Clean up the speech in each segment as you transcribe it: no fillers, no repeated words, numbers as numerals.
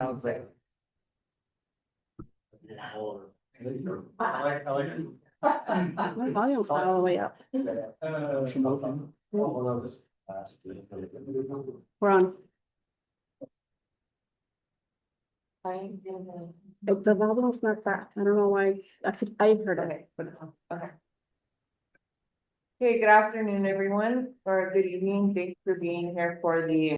Sounds like. My volume's not all the way up. We're on. The volume's not that, I don't know why, I heard it, but it's on. Okay. Okay, good afternoon, everyone, or good evening. Thanks for being here for the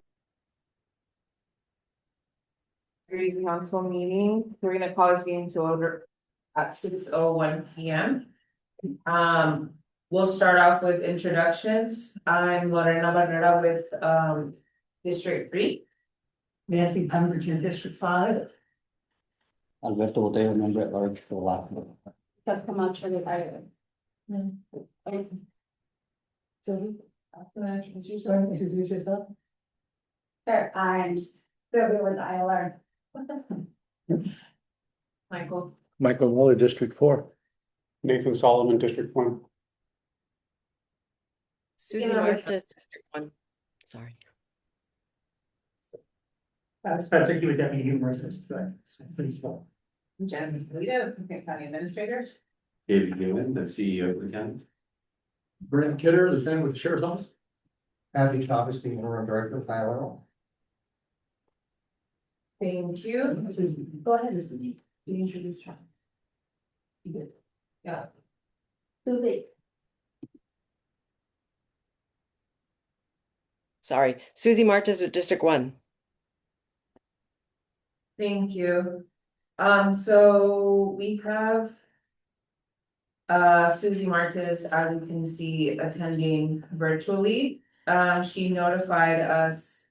City Council meeting. We're gonna call this meeting to order at 6:01 p.m. We'll start off with introductions. I'm Lorena Barrera with District 3. Nancy Pemberton, District 5. Alberto Botero, member at large for last one. Camacho de Iron. So, introduce yourself. Sure, I'm Sylvia with ILR. Michael. Michael Muller, District 4. Nathan Solomon, District 1. Susie Marcus, District 1. Sorry. Spencer Hewitt, Deputy Humorist, Please. Jennifer Salido, County Administrator. David Guin, the CEO of the county. Brent Kidder, Lieutenant with the Sheriff's Office. Matthew Chavez, the Interim Director Matthew. Thank you. Go ahead, you introduce her. You did. Yeah. Susie. Sorry. Susie Martis with District 1. Thank you. So we have Susie Martis, as you can see, attending virtually. She notified us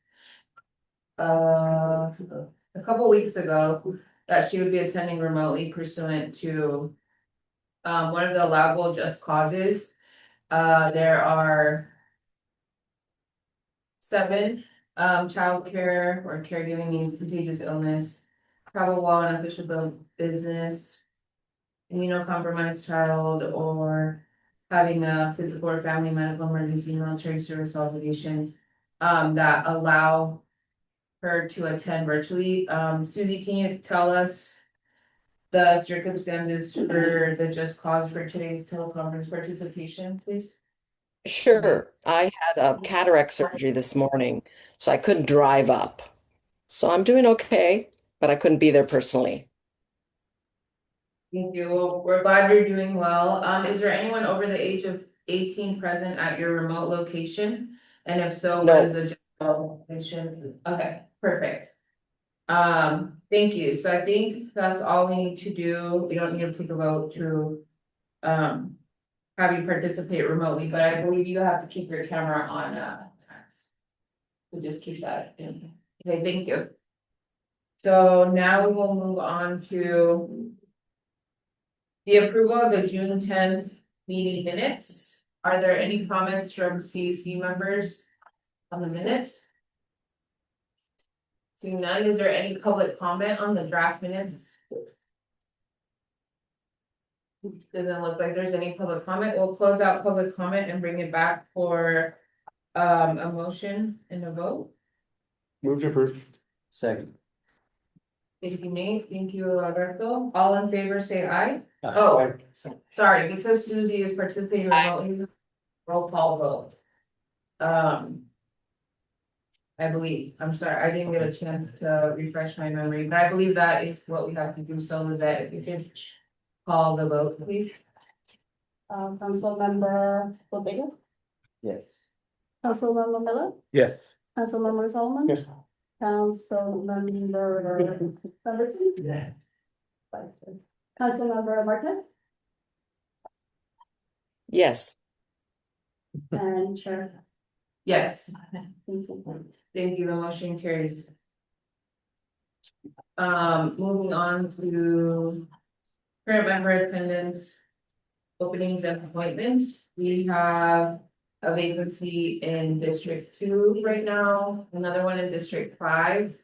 a couple weeks ago that she would be attending remotely pursuant to one of the allowable just causes. There are 7 childcare or caregiving needs, contagious illness, travel while on official business, immunocompromised child, or having a physical or family medical emergency, military service obligation, that allow her to attend virtually. Susie, can you tell us the circumstances for the just cause for today's teleconference participation, please? Sure. I had a cataract surgery this morning, so I couldn't drive up. So I'm doing okay, but I couldn't be there personally. Thank you. Well, we're glad you're doing well. Is there anyone over the age of 18 present at your remote location? And if so, what is the general location? Okay, perfect. Thank you. So I think that's all we need to do. We don't need to take a vote to have you participate remotely, but I believe you have to keep your camera on times. So just keep that in. Okay, thank you. So now we will move on to the approval of the June 10th meeting minutes. Are there any comments from CAIC members on the minutes? Seeing none, is there any public comment on the draft minutes? Doesn't look like there's any public comment. We'll close out public comment and bring it back for a motion and a vote. Move to approve. Second. Thank you, Nate. Thank you, Alberto. All in favor, say aye. Oh, sorry, because Susie is participating remotely, roll call vote. I believe, I'm sorry, I didn't get a chance to refresh my memory, but I believe that is what we have to do. So is that if you could call the vote, please. Councilmember Bodega, Yes. Councilmember Miller, Yes. Councilmember Solomon. Yes. Councilmember Pemberton. Yeah. Councilmember Marquez Yes. and Chair. Yes, Thank you. thank you. The motion carries. Moving on to current member attendance, openings and appointments. We have a vacancy in District 2 right now, another one in District 5.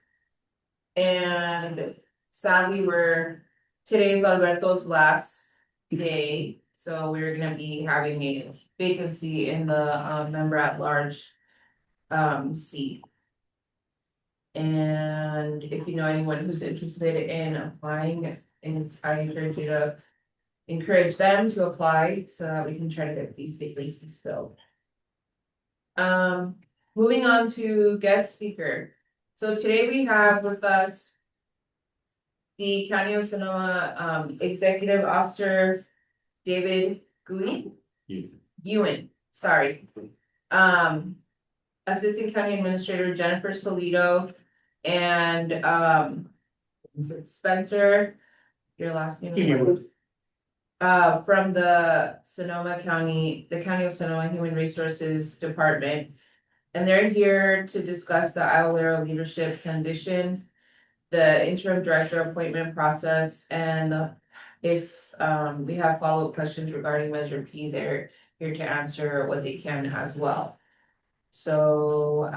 And sadly, today's Alberto's last day, so we're gonna be having a vacancy in the member at large seat. And if you know anyone who's interested in applying, and I encourage them to apply so that we can try to get these vacancies filled. Moving on to guest speaker. So today we have with us the County of Sonoma Executive Officer David Guin. Guin, sorry. Assistant County Administrator Jennifer Salido and Spencer, your last name. Ewan. From the County of Sonoma Human Resources Department. And they're here to discuss the Iolero leadership transition, the interim director appointment process, and if we have follow-up questions regarding Measure P, they're here to answer what they can as well. So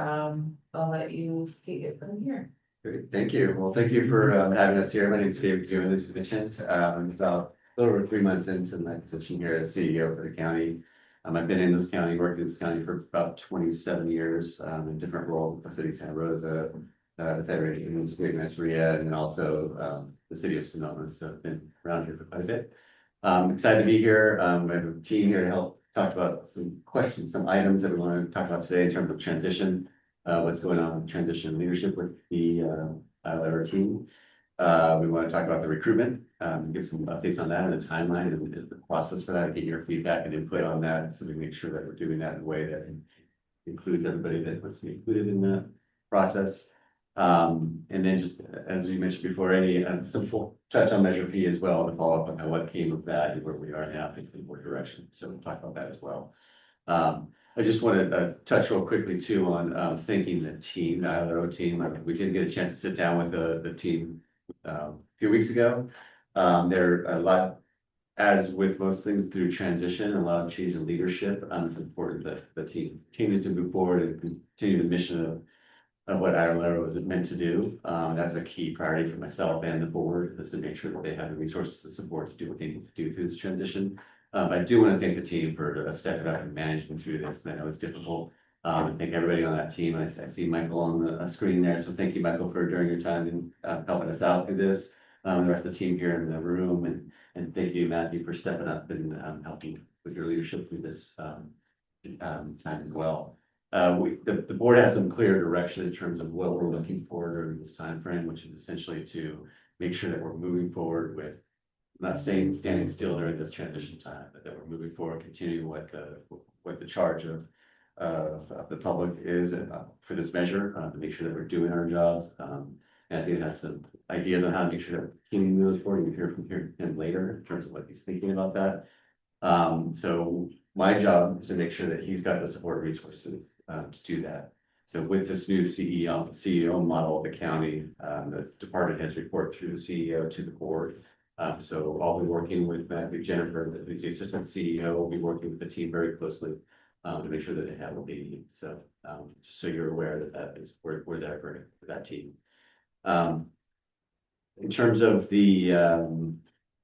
I'll let you take it from here. Great, thank you. Well, thank you for having us here. My name is David Guin, as you mentioned. I'm about a little over 3 months into my position here as CEO for the county. I've been in this county, worked in this county for about 27 years in different roles with the city of Santa Rosa, the Federation, Great Manchuria, and then also the city of Sonoma. So I've been around here for quite a bit. Excited to be here. I have a team here to help talk about some questions, some items that we want to talk about today in terms of transition, what's going on with transition leadership with the our team. We want to talk about the recruitment, give some updates on that and the timeline and the process for that, get your feedback and input on that, so we make sure that we're doing that in a way that includes everybody that must be included in the process. And then just as we mentioned before, some full touch on Measure P as well, to follow up on what came of that and where we are now in what direction. So we'll talk about that as well. I just want to touch real quickly too on thanking the team, the Iolero team. We did get a chance to sit down with the team a few weeks ago. There are a lot, as with most things through transition, a lot of change in leadership. It's important that the team continues to move forward and continue the mission of what Iolero is meant to do. That's a key priority for myself and the board, is to make sure that they have the resources to support to do what they need to do through this transition. I do want to thank the team for stepping up and managing through this. I know it's difficult. Thank everybody on that team. I see Michael on the screen there, so thank you, Michael, for during your time and helping us out through this. The rest of the team here in the room, and thank you, Matthew, for stepping up and helping with your leadership through this time as well. The board has some clear direction in terms of what we're looking for during this time frame, which is essentially to make sure that we're moving forward with not standing still during this transition time, but that we're moving forward, continuing what the charge of the public is for this measure, to make sure that we're doing our jobs. And I think it has some ideas on how to make sure that we're continuing those forward. You hear from him later in terms of what he's thinking about that. So my job is to make sure that he's got the support resources to do that. So with this new CEO model of the county, the department heads report through the CEO to the board. So I'll be working with Jennifer, the assistant CEO, will be working with the team very closely to make sure that they have what they need. So just so you're aware that we're there for that team. In terms of the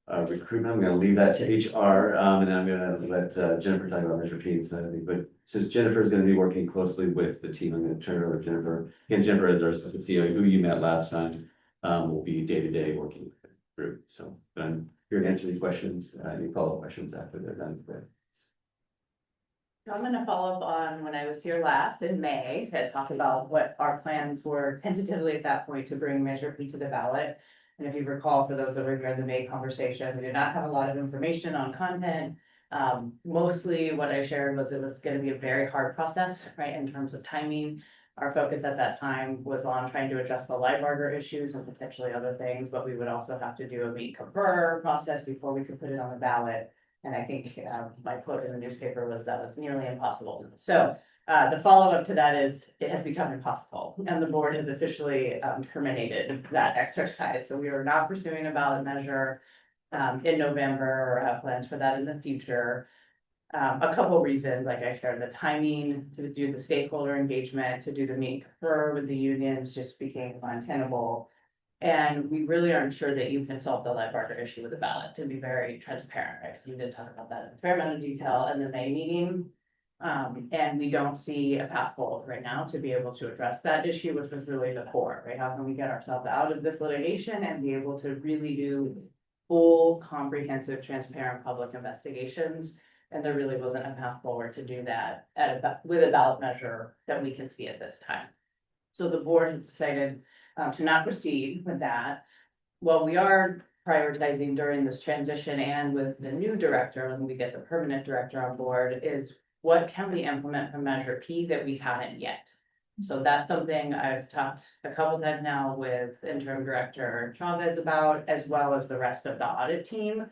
recruitment, I'm going to leave that to HR, and I'm going to let Jennifer talk about Measure P and stuff. But since Jennifer is going to be working closely with the team, I'm going to turn it over to Jennifer. Again, Jennifer is our assistant CEO, who you met last time, will be day-to-day working with the group. So I'm here to answer any questions, any follow-up questions after they're done. So I'm going to follow up on when I was here last in May to talk about what our plans were tentatively at that point to bring Measure P to the ballot. And if you recall, for those that were here in the May conversation, we did not have a lot of information on content. Mostly what I shared was it was going to be a very hard process, right, in terms of timing. Our focus at that time was on trying to address the live barter issues and potentially other things, but we would also have to do a meet confer process before we could put it on the ballot. And I think my quote in the newspaper was that was nearly impossible. So the follow-up to that is it has become impossible, and the board has officially terminated that exercise. So we are not pursuing a ballot measure in November, or have plans for that in the future. A couple of reasons, like I shared, the timing to do the stakeholder engagement, to do the meet confer with the unions just became untenable. And we really aren't sure that you can solve the live barter issue with the ballot, to be very transparent, right? Because we did talk about that in a fair amount of detail in the May meeting. And we don't see a path forward right now to be able to address that issue, which was really the core, right? How can we get ourselves out of this litigation and be able to really do full, comprehensive, transparent public investigations? And there really wasn't a path forward to do that with a ballot measure that we can see at this time. So the board has decided to not proceed with that. What we are prioritizing during this transition and with the new director, when we get the permanent director on board, is what can we implement from Measure P that we haven't yet? So that's something I've talked a couple times now with Interim Director Chavez about, as well as the rest of the audit team.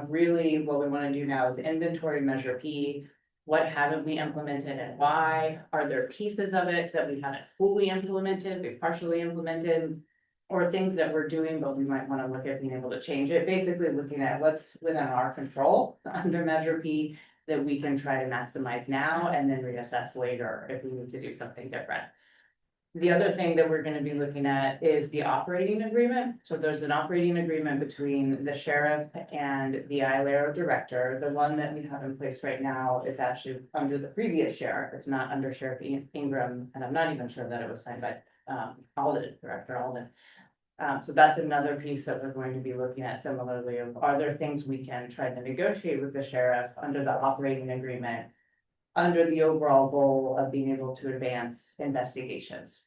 Really, what we want to do now is inventory Measure P. What haven't we implemented and why? Are there pieces of it that we haven't fully implemented, we partially implemented? Or things that we're doing, but we might want to look at being able to change it, basically looking at what's within our control under Measure P that we can try to maximize now and then reassess later if we need to do something different. The other thing that we're going to be looking at is the operating agreement. So there's an operating agreement between the sheriff and the ILARO director. The one that we have in place right now is actually under the previous sheriff. It's not under Sheriff Ingram, and I'm not even sure that it was signed by Director Alden. So that's another piece that we're going to be looking at similarly of, are there things we can try to negotiate with the sheriff under the operating agreement under the overall goal of being able to advance investigations.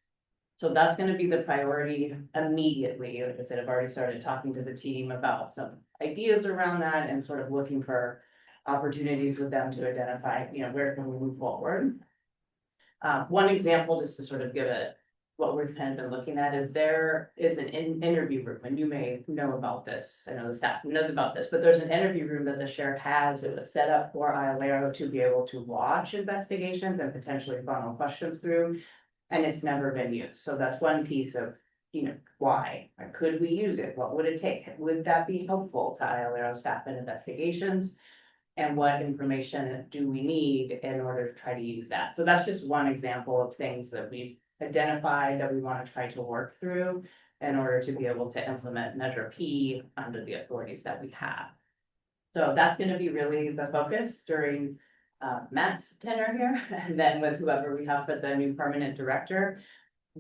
So that's gonna be the priority immediately. Like I said, I've already started talking to the team about some ideas around that and sort of looking for opportunities with them to identify, where can we move forward. One example, just to sort of give it what we've kind of been looking at, is there is an interview room, and you may know about this. I know the staff knows about this, but there's an interview room that the sheriff has. It was set up for ILARO to be able to watch investigations and potentially funnel questions through, and it's never been used. So that's one piece of, why? Or could we use it? What would it take? Would that be helpful to ILARO staff and investigations? And what information do we need in order to try to use that? So that's just one example of things that we've identified that we want to try to work through in order to be able to implement Measure P under the authorities that we have. So that's going to be really the focus during Matt's tenure here, and then with whoever we have for the new permanent director.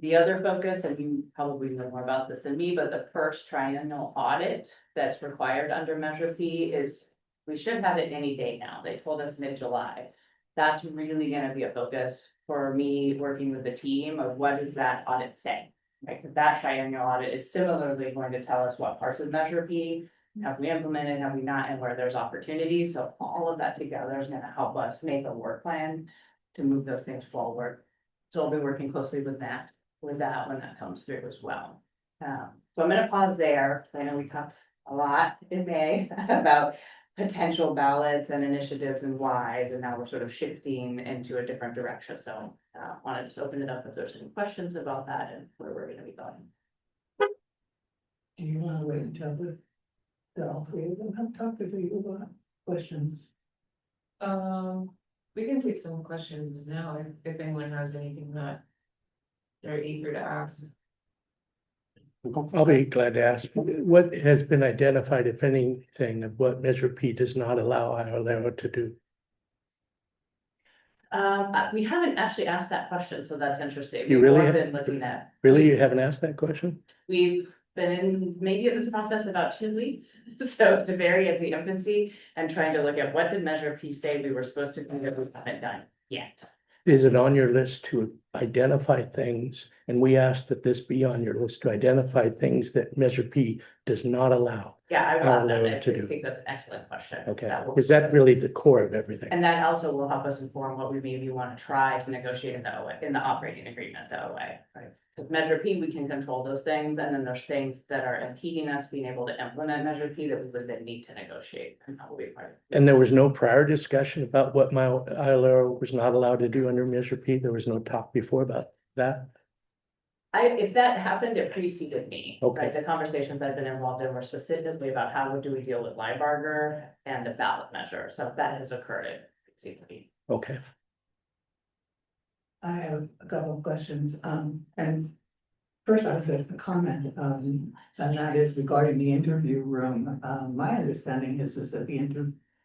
The other focus, and you probably know more about this than me, but the first triennial audit that's required under Measure P is, we should have it any day now. They told us mid-July. That's really going to be a focus for me working with the team of what does that audit say? Right, because that triennial audit is similarly going to tell us what parts of Measure P have we implemented, have we not, and where there's opportunities. So all of that together is going to help us make a work plan to move those things forward. So I'll be working closely with that when that comes through as well. So I'm going to pause there. I know we talked a lot in May about potential ballots and initiatives and whys, and now we're sort of shifting into a different direction. So want to just open it up if there's any questions about that and where we're going to be going. Do you want to wait until all three of them have talked to you about questions? We can take some questions now if anyone has anything that they're eager to ask. I'll be glad to ask. What has been identified, if anything, of what Measure P does not allow ILARO to do? We haven't actually asked that question, so that's interesting. You We've really more have- been looking at. Really, you haven't asked that question? We've been in maybe in this process about 2 weeks, so it's very at the infancy and trying to look at what did Measure P say we were supposed to do that we haven't done yet. Is it on your list to identify things? And we ask that this be on your list to identify things that Measure P does not allow. Yeah, I want that. ILARO I to do. think that's an excellent question. Okay, will- is that really the core of everything? And that also will help us inform what we maybe want to try to negotiate in the OA, in the operating agreement, the OA, right? With Measure P, we can control those things, and then there's things that are impeding us being able to implement Measure P that we would then need to negotiate, and that will be part of it. And there was no prior discussion about what my ILARO was not allowed to do under Measure P? There was no talk before about that? If that happened, it preceded me. Okay. Right? The conversations I've been involved in were specifically about how do we deal with Libarger and the ballot measure. So if that has occurred, it preceded me. Okay. I have a couple of questions, and first I have a comment, and that is regarding the interview room. My understanding is that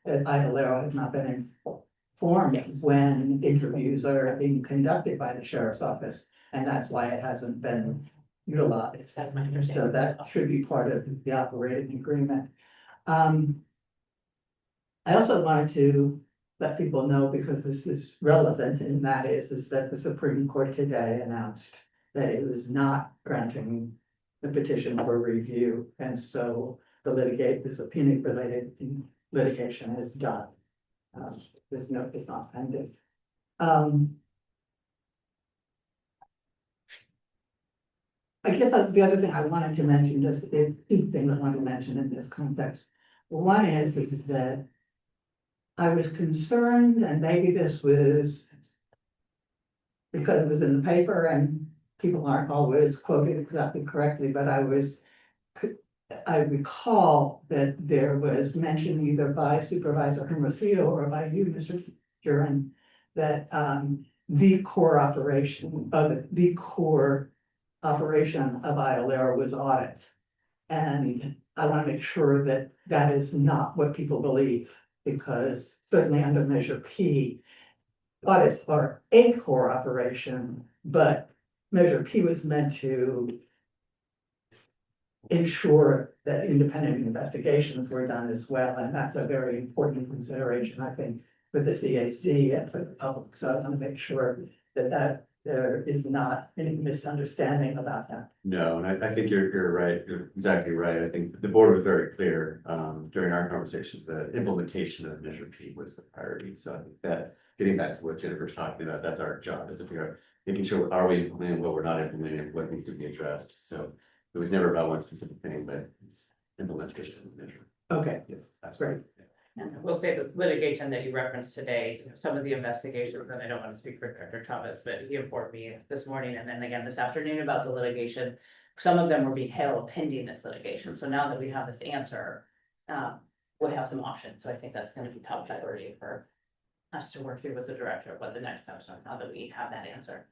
that ILARO has not been formed Yes. when interviews are being conducted by the sheriff's office, and that's why it hasn't been utilized. That's my understanding. So that should be part of the operating agreement. I also wanted to let people know, because this is relevant, and that is that the Supreme Court today announced that it was not granting the petition for review, and so the subpoena related litigation is done. It's not pending. I guess the other thing I wanted to mention, just two things I wanted to mention in this context. One is that I was concerned, and maybe this was because it was in the paper and people aren't always quoted exactly correctly, but I recall that there was mention either by Supervisor Hermosillo or by you, Mr. Duran, that the core operation of ILR was audits. And I want to make sure that that is not what people believe, because certainly under Measure P, audits are a core operation, but Measure P was meant to ensure that independent investigations were done as well, and that's a very important consideration, I think, for the CAC and for the public. So I want to make sure that there is not any misunderstanding about that. No, and I think you're right, you're exactly right. I think the board was very clear during our conversations that implementation of Measure P was the priority. So I think that, getting back to what Jennifer's talking about, that's our job, is to figure out, making sure, are we implementing what we're not implementing, what needs to be addressed. So it was never about one specific thing, but it's implementation of Measure. Okay, Yes, absolutely. And we'll say the litigation that you referenced today, some of the investigations, and I don't want to speak for Director Chavez, but he informed me this morning and then again this afternoon about the litigation. Some of them were being held pending this litigation. So now that we have this answer, we have some options. So I think that's going to be top priority for us to work through with the director, what the next steps are now that we have that answer.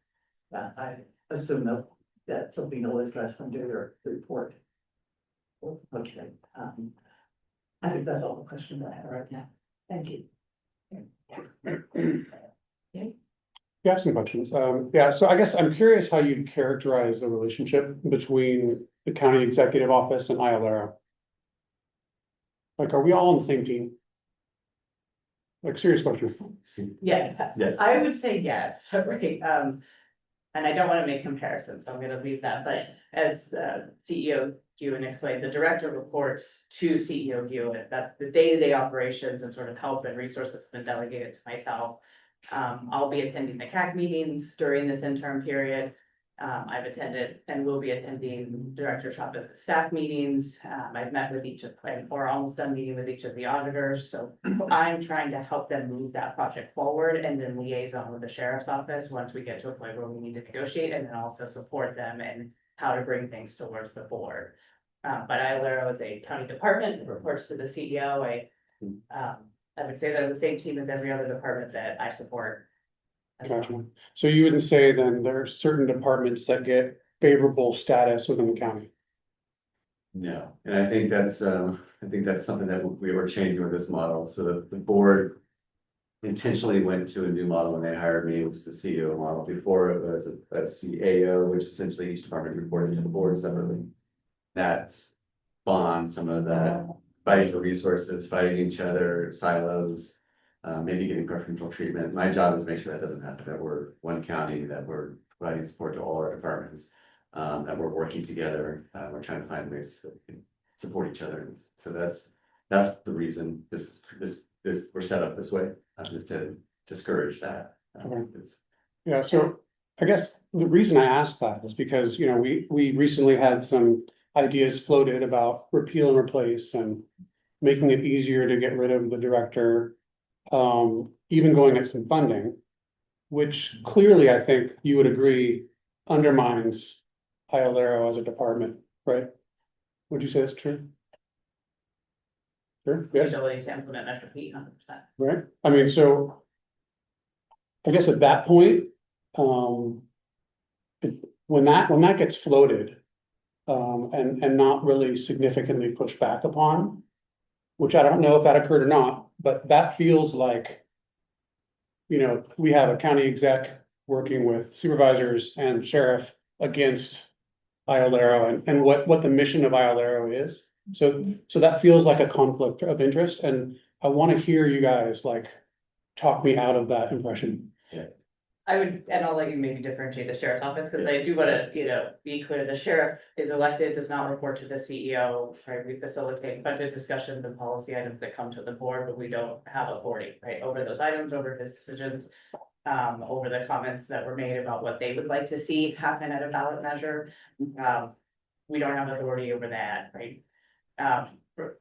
but I assume that something will address under your report. Okay, I think that's all the questions I have right now. Thank you. You have some questions. Yeah, so I guess I'm curious how you'd characterize the relationship between the county executive office and ILRO. Like, are we all on the same team? Like, serious question. Yeah, Yes. I would say yes, right, and I don't want to make comparisons, so I'm gonna leave that, but as CEO Guin explained, the director reports to CEO Guin, that the day-to-day operations and sort of help and resources have been delegated to myself. I'll be attending the CAIC meetings during this interim period. I've attended and will be attending Director Chavez's staff meetings. I've met with each of, or almost done meeting with each of the auditors. So I'm trying to help them move that project forward and then liaison with the sheriff's office once we get to a point where we need to negotiate, and then also support them in how to bring things towards the board. But ILRO is a county department, it reports to the CEO. I would say they're the same team as every other department that I support. Gotcha. So you wouldn't say then there are certain departments that get favorable status within the county? No, and I think that's something that we were changing with this model. So the board intentionally went to a new model when they hired me, which is the CEO model. Before it was a CAO, which essentially each department reported to the board separately. That's spawned some of that fighting for resources, fighting each other, silos, maybe getting preferential treatment. My job is to make sure that doesn't happen, that we're one county, that we're providing support to all our departments, that we're working together. We're trying to find ways that we can support each other. So that's the reason this we're set up this way, is to discourage that. Yeah, so I guess the reason I asked that is because, you know, we recently had some ideas floated about repeal and replace and making it easier to get rid of the director, even going at some funding, which clearly I think you would agree undermines ILRO as a department, right? Would you say that's true? Sure, yes, Ability to implement Measure P 100%. right? I mean, so I guess at that point, when that gets floated, and not really significantly pushed back upon, which I don't know if that occurred or not, but that feels like we have a county exec working with supervisors and sheriff against Iolero and what the mission of Iolero is. So that feels like a conflict of interest, and I want to hear you guys like talk me out of that impression. I would, and I'll let you maybe differentiate the sheriff's office, because I do wanna, be clear, the sheriff is elected, does not report to the CEO, right? We facilitate budget discussions and policy items that come to the board, but we don't have authority, right, over those items, over his decisions. Over the comments that were made about what they would like to see happen at a ballot measure. We don't have authority over that, right?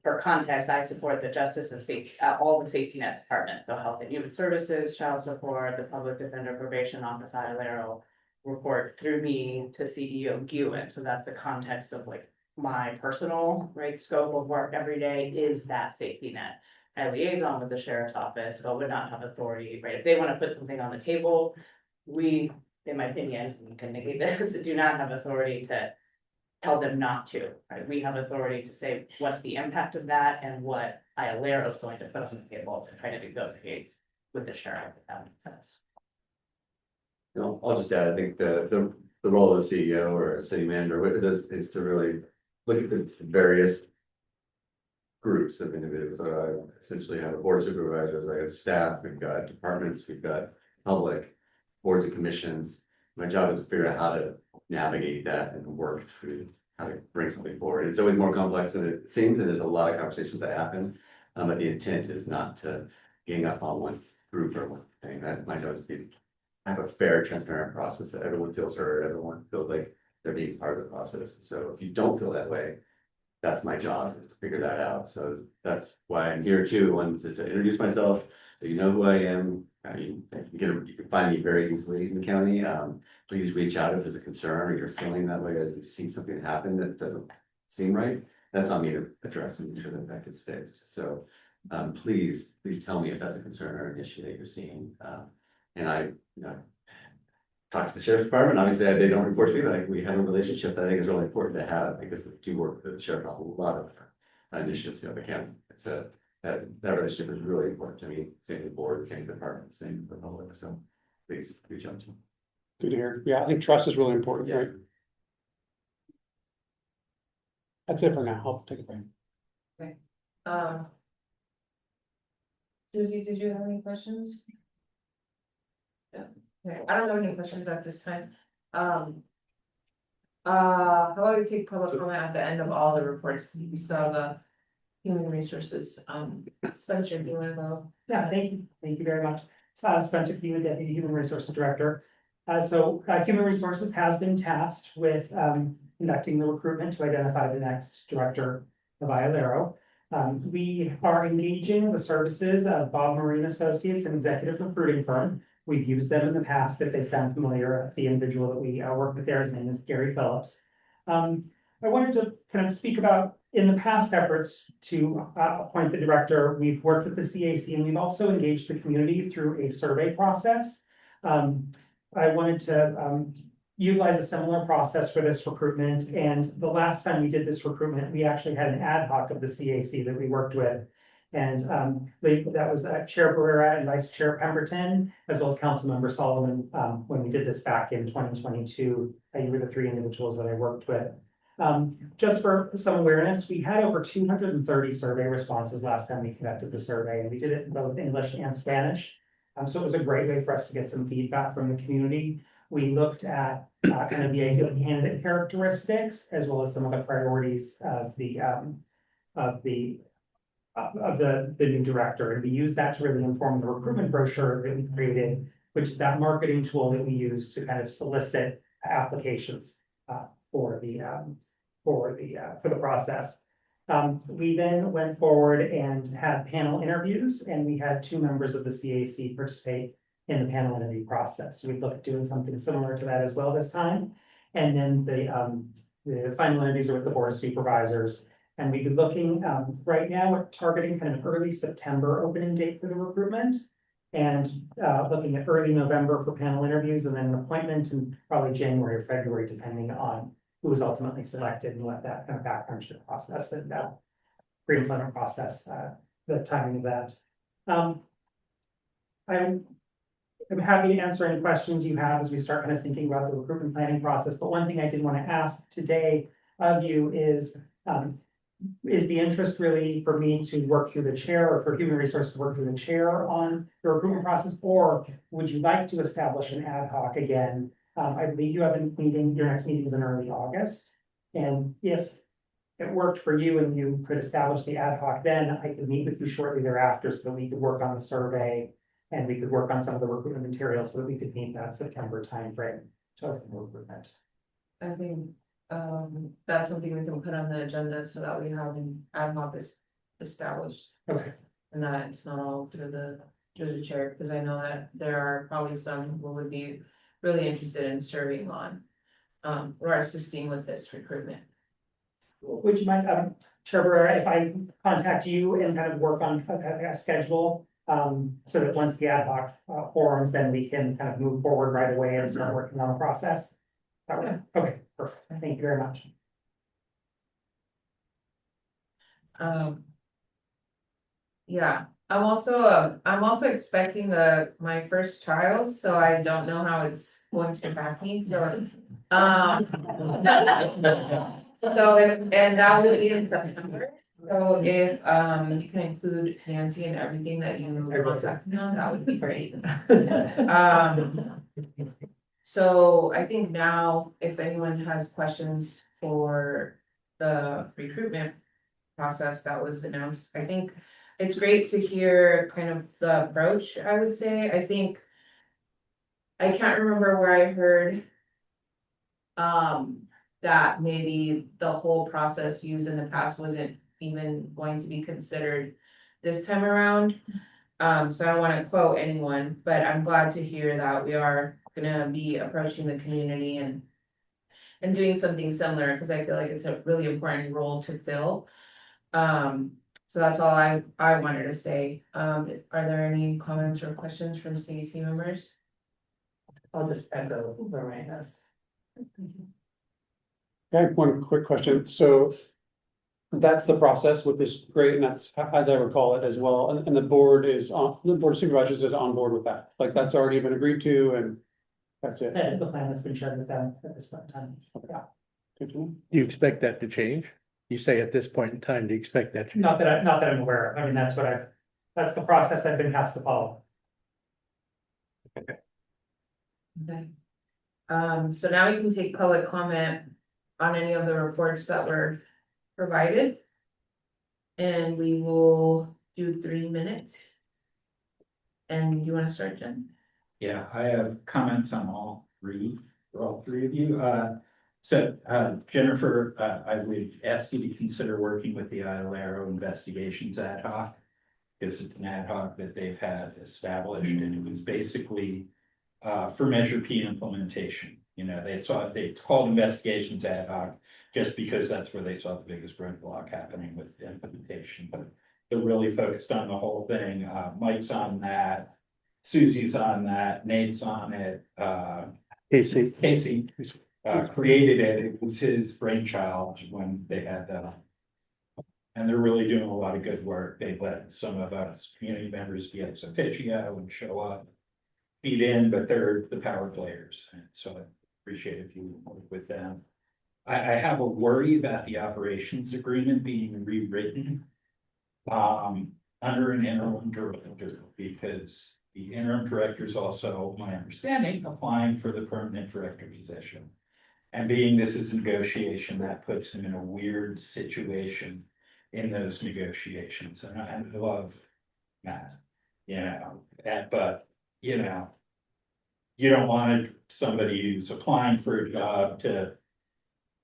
For context, I support the justice and safety, all the safety net departments, so health and human services, child support, the public defender probation office, ILRO report through me to CEO Guin. So that's the context of like my personal, right, scope of work every day is that safety net. I liaison with the sheriff's office, but would not have authority, right? If they want to put something on the table, we, in my opinion, you can negate this, do not have authority to tell them not to, right? We have authority to say what's the impact of that and what Iolero is going to put on the table to try to negotiate with the sheriff, if that makes sense. No, I'll just add, I think the role of the CEO or a city manager, what it is to really look at the various groups of individuals. I essentially have a board of supervisors, I have staff, we've got departments, we've got public boards and commissions. My job is to figure out how to navigate that and work through how to bring something forward. It's always more complex than it seems, and there's a lot of conversations that happen. But the intent is not to gang up on one group or one thing. That my job is to have a fair, transparent process that everyone feels heard, everyone feels like they're being part of the process. So if you don't feel that way, that's my job, is to figure that out. So that's why I'm here too. One, just to introduce myself, so you know who I am. You can find me very easily in the county. Please reach out if there's a concern or you're feeling that way, or you see something happen that doesn't seem right. That's on me to address and make sure that gets fixed. So please tell me if that's a concern or an issue that you're seeing. And I, talk to the sheriff's department. Obviously, they don't report to me, but we have a relationship that I think is really important to have, because we do work with the sheriff on a lot of initiatives throughout the county. So that relationship is really important to me. Same with the board, same with the department, same with the public. So please reach out to me. Good to hear. Yeah, I think trust is really important, right? That's it for now. I'll take a break. Susie, did you have any questions? Yeah, okay, I don't have any questions at this time. How about we take public comment at the end of all the reports? We still have the human resources, Spencer, do you want to go? Yeah, thank you very much. Spencer, Deputy Human Resources Director. Human Resources has been tasked with conducting the recruitment to identify the next director of Iolero. We are engaging the services of Bob Marine Associates, an executive recruiting firm. We've used them in the past if they sound familiar. The individual that we work with there, his name is Gary Phillips. I wanted to kind of speak about in the past efforts to appoint the director. We've worked with the CAIC and we've also engaged the community through a survey process. I wanted to utilize a similar process for this recruitment. And the last time we did this recruitment, we actually had an ad hoc of the CAIC that we worked with. And that was Chair Barrera and Vice Chair Pemberton, as well as Councilmember Solomon, when we did this back in 2022. You were the three individuals that I worked with. Just for some awareness, we had over 230 survey responses last time we conducted the survey, and we did it in both English and Spanish. So it was a great way for us to get some feedback from the community. We looked at kind of the ideal candidate characteristics, as well as some of the priorities of the new director, and we used that to really inform the recruitment brochure that we created, which is that marketing tool that we use to kind of solicit applications for the process. We then went forward and had panel interviews, and we had 2 members of the CAIC participate in the panel interview process. So we looked at doing something similar to that as well this time. And then the final interviews are with the board of supervisors. And we've been looking right now at targeting kind of early September opening date for the recruitment, and looking at early November for panel interviews, and then an appointment in probably January or February, depending on who was ultimately selected and what that kind of background check process and pre-employment process, the timing of that. I'm happy to answer any questions you have as we start kind of thinking about the recruitment planning process, but one thing I did want to ask today of you is the interest really for me to work through the chair or for human resources to work through the chair on the recruitment process, or would you like to establish an ad hoc again? I believe you have a meeting, your next meeting is in early August, and if it worked for you and you could establish the ad hoc, then I could meet with you shortly thereafter so that we could work on the survey and we could work on some of the recruitment materials so that we could meet that September timeframe. So recruitment. I think, that's something we can put on the agenda so that we have an ad hoc established. Okay. And that it's not all through the chair, because I know that there are probably some who would be really interested in serving on. Or assisting with this recruitment. Would you mind, Chair Barrera, if I contact you and kind of work on a schedule? So that once the ad hoc forms, then we can kind of move forward right away and start working on the process. Okay, perfect. Thank you very much. Yeah, I'm also expecting my first child, so I don't know how it's going to impact me, so. And that will be in September, so if, you can include Nancy and everything that you contact me on, that would be great. So I think now, if anyone has questions for the recruitment process that was announced, I think it's great to hear kind of the approach, I would say. I think I can't remember where I heard that maybe the whole process used in the past wasn't even going to be considered this time around. So I don't want to quote anyone, but I'm glad to hear that we are gonna be approaching the community and doing something similar, because I feel like it's a really important role to fill. So that's all I wanted to say. Are there any comments or questions from CAC members? I'll just echo Lorena's. I have one quick question. So that's the process, which is great, and that's as I recall it as well. And the board of supervisors is on board with that. Like that's already been agreed to, and that's it. That is the plan that's been shared with them at this point in time. Yeah. Good to know. Do you expect that to change? You say at this point in time, do you expect that? Not that I'm aware of. I mean, that's the process I've been asked to follow. Okay. So now we can take public comment on any of the reports that were provided. And we will do 3 minutes. And you want to start, Jen? Yeah, I have comments on all three of you. Jennifer, I would ask you to consider working with the Iolero Investigations Ad Hoc, because it's an ad hoc that they've had established, and it was basically for Measure P implementation. You know, they called Investigations Ad Hoc just because that's where they saw the biggest roadblock happening with implementation, but they're really focused on the whole thing. Mike's on that, Susie's on that, Nate's on it, Casey created it. It was his brainchild when they had that. And they're really doing a lot of good work. They let some of us community members be ex officio and show up, feed in, but they're the power players. And so I appreciate if you work with them. I have a worry about the operations agreement being rewritten under an interim director, because the interim director is also, my understanding, applying for the permanent director position. And being this is negotiation, that puts him in a weird situation in those negotiations. And I love Matt, but you don't want somebody who's applying for a job to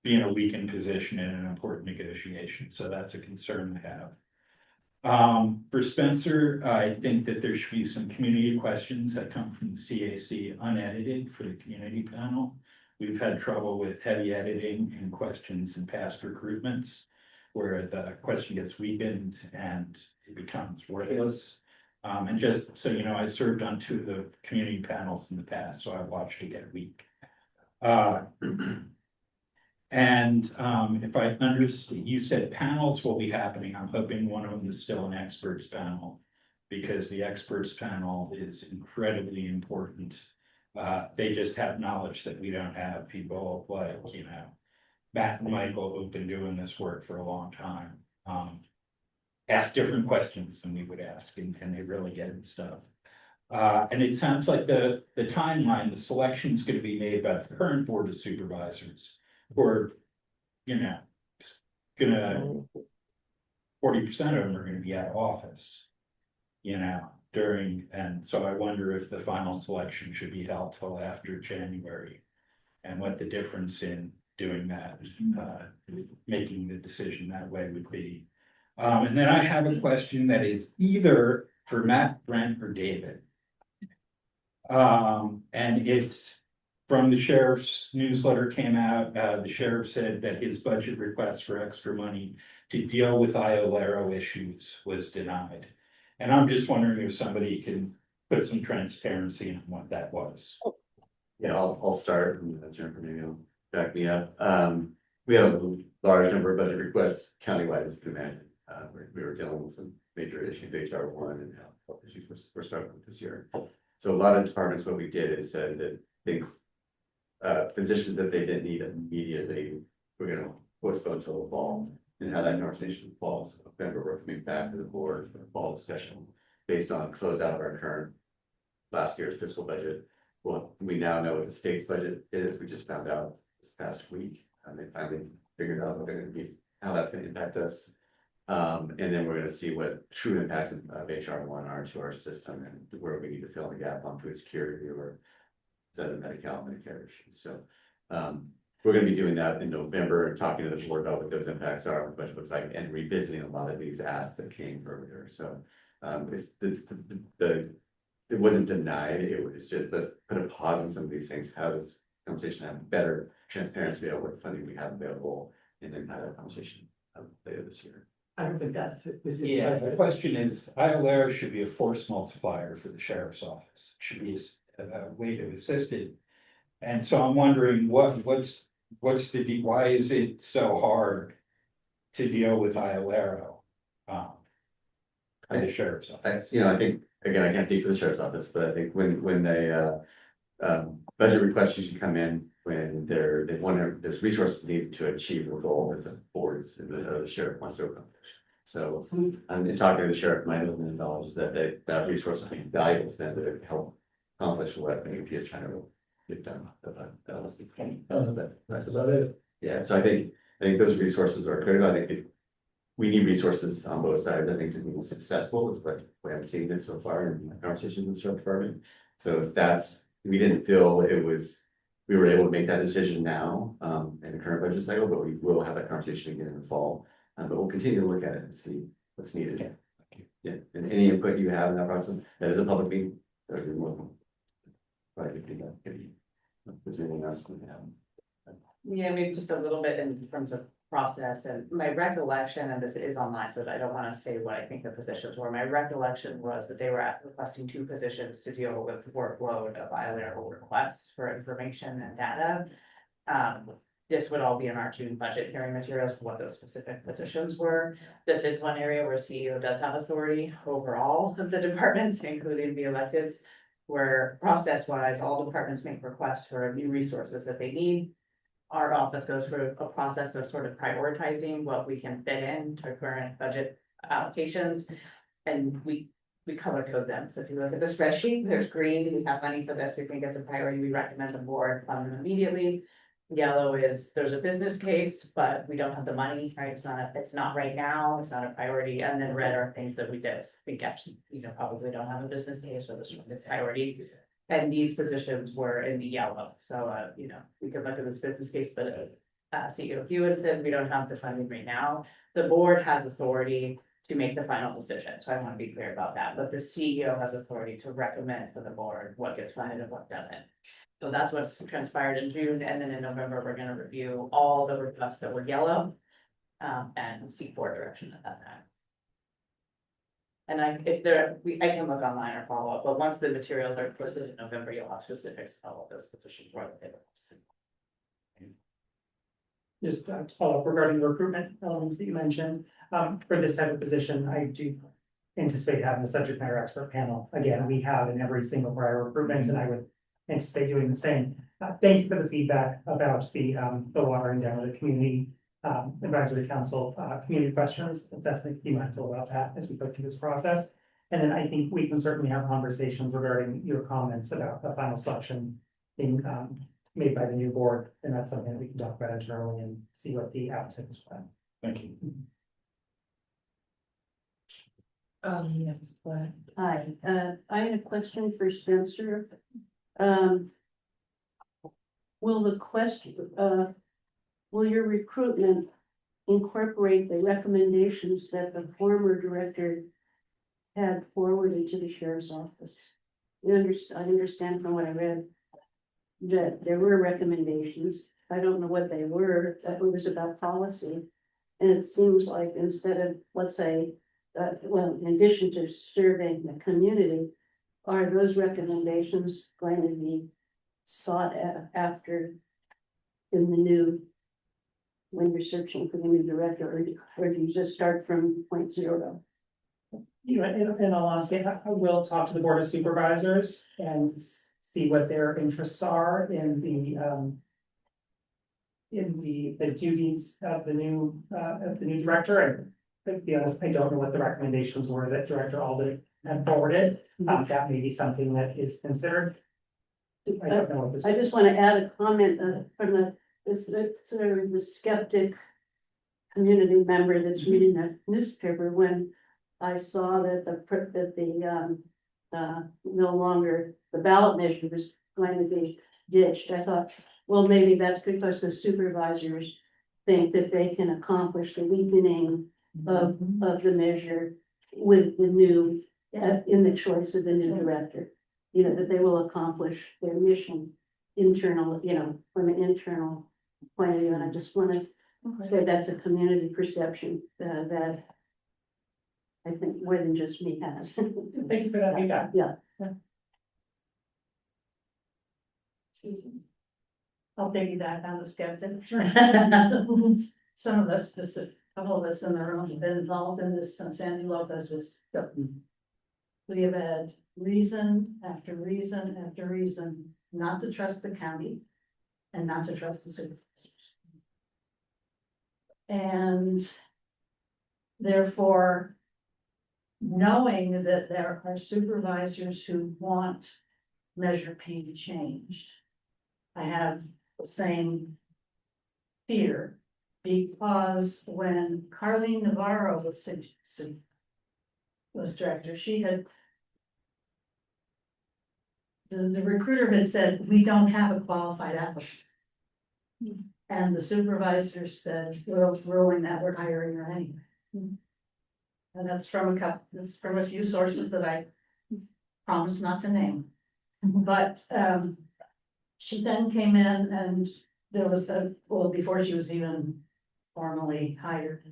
be in a weakened position in an important negotiation. So that's a concern I have. For Spencer, I think that there should be some community questions that come from the CAC unedited for the community panel. We've had trouble with heavy editing and questions in past recruitments where the question gets weakened and it becomes worthless. And just so you know, I served on 2 of the community panels in the past, so I watched it get weak. And if I understand, you said panels will be happening. I'm hoping one of them is still an experts panel because the experts panel is incredibly important. They just have knowledge that we don't have. People like, Matt and Michael who've been doing this work for a long time. Ask different questions than we would ask, and they really get at stuff. And it sounds like the timeline, the selection is going to be made by the current board of supervisors, or, gonna 40% of them are gonna be out of office. And so I wonder if the final selection should be held till after January. And what the difference in doing that, making the decision that way would be. And then I have a question that is either for Matt, Brent, or David. And it's from the sheriff's newsletter came out. The sheriff said that his budget request for extra money to deal with IOLARO issues was denied. And I'm just wondering if somebody can put some transparency in what that was. Yeah, I'll start, and Jennifer maybe will back me up. We have a large number of budget requests countywide, as you can imagine. We were dealing with some major issues, HR1 and health issues we're starting with this year. So a lot of departments, what we did is said that things, positions that they didn't need immediately, we're gonna postpone until the fall, and how that conversation falls. November, we're coming back to the board for the fall discussion based on closeout of our current last year's fiscal budget. Well, we now know what the state's budget is. We just found out this past week, and they finally figured out what they're gonna be, how that's gonna impact us. And then we're gonna see what true impacts of HR1 are to our system, and where we need to fill the gap on food security or set of Medi-Cal Medicare issues. So we're gonna be doing that in November and talking to the board about what those impacts are, what the budget looks like, and revisiting a lot of these asks that came earlier. So it's it wasn't denied, it was just, let's put a pause on some of these things, how this conversation have better transparency about what funding we have available, and then have that conversation later this year. I don't think that's it. Yeah, the question is, IOLARO should be a force multiplier for the sheriff's office, should be a way to assist it. And so I'm wondering what's why is it so hard to deal with IOLARO? The sheriff's office. I think, again, I can't speak for the sheriff's office, but I think when they budget requests usually come in when there's resources needed to achieve the goal that the boards and the sheriff wants to accomplish. So I'm talking to the sheriff, $9 million that resource will be valuable to them to help accomplish what AUP is trying to get done. That's about it. Yeah, so I think those resources are critical. I think we need resources on both sides, I think, to be successful, is what we haven't seen it so far in my conversations with the sheriff department. So if we didn't feel we were able to make that decision now, in the current budget cycle, but we will have that conversation again in the fall. But we'll continue to look at it and see what's needed. Yeah, and any input you have in that process, that is a public meeting, so you're welcome. Right, if there's anything else we have. Yeah, maybe just a little bit in terms of process, and my recollection, and this is online, so I don't want to say what I think the positions were. My recollection was that they were requesting 2 positions to deal with the workload of IOLARO requests for information and data. This would all be in our June budget hearing materials for what those specific positions were. This is one area where CEO does have authority over all of the departments, including the electives, where process-wise, all departments make requests for new resources that they need. Our office goes through a process of sort of prioritizing what we can fit in to current budget allocations. And we color code them. So if you look at the spreadsheet, there's green, we have money for this, we think it's a priority, we recommend the board fund them immediately. Yellow is, there's a business case, but we don't have the money, right? It's not right now, it's not a priority. And then red are things that we did think actually, probably don't have a business case or this is a priority. And these positions were in the yellow. So, we could look at this business case, but CEO Hewitt said we don't have the funding right now. The board has authority to make the final decision. So I want to be clear about that. But the CEO has authority to recommend to the board what gets funded and what doesn't. So that's what's transpired in June. And then in November, we're going to review all the requests that were yellow and seek board direction at that time. And I can look online or follow up, but once the materials are posted in November, you'll have specifics about what those positions were. Just to follow up regarding the recruitment elements that you mentioned, for this type of position, I do anticipate having a subject matter expert panel. Again, we have in every single prior recruitment, and I would anticipate doing the same. Thank you for the feedback about the watering down of the community advisory council, community questions. I'll definitely be mindful about that as we go through this process. And then I think we can certainly have conversations regarding your comments about the final selection being made by the new board. And that's something that we can talk about internally and see what the applicants want. Thank you. Yes, go ahead. Hi, I had a question for Spencer. Will your recruitment incorporate the recommendations that the former director had forwarded to the sheriff's office? I understand from what I read that there were recommendations. I don't know what they were, that it was about policy. And it seems like instead of, let's say, well, in addition to serving the community, are those recommendations going to be sought after in the new, when you're searching for the new director, or do you just start from point zero? You know, in all honesty, I will talk to the board of supervisors and see what their interests are in the duties of the new director. And to be honest, I don't know what the recommendations were that Director Alden had forwarded. That may be something that is considered. I don't know what this. I just want to add a comment from this sort of the skeptic community member that's reading the newspaper when I saw that no longer the ballot measure was going to be ditched. I thought, well, maybe that's because the supervisors think that they can accomplish the weakening of the measure with the new, in the choice of the new director. You know, that they will accomplish their mission internal, you know, from an internal point of view. And I just want to say that's a community perception that I think more than just me has. Thank you for that feedback. Yeah. I'll piggyback on the skeptic. Some of us, just a couple of us in the room have been involved in this since Sandy Lopez was. We have had reason after reason after reason not to trust the county and not to trust the supervisors. And therefore, knowing that there are supervisors who want Measure P changed, I have the same fear, because when Carlene Navarro was director, she had the recruiter had said, we don't have a qualified applicant. And the supervisor said, we're ruling that, we're hiring her anyway. And that's from a few sources that I promise not to name. But she then came in and there was before she was even formally hired,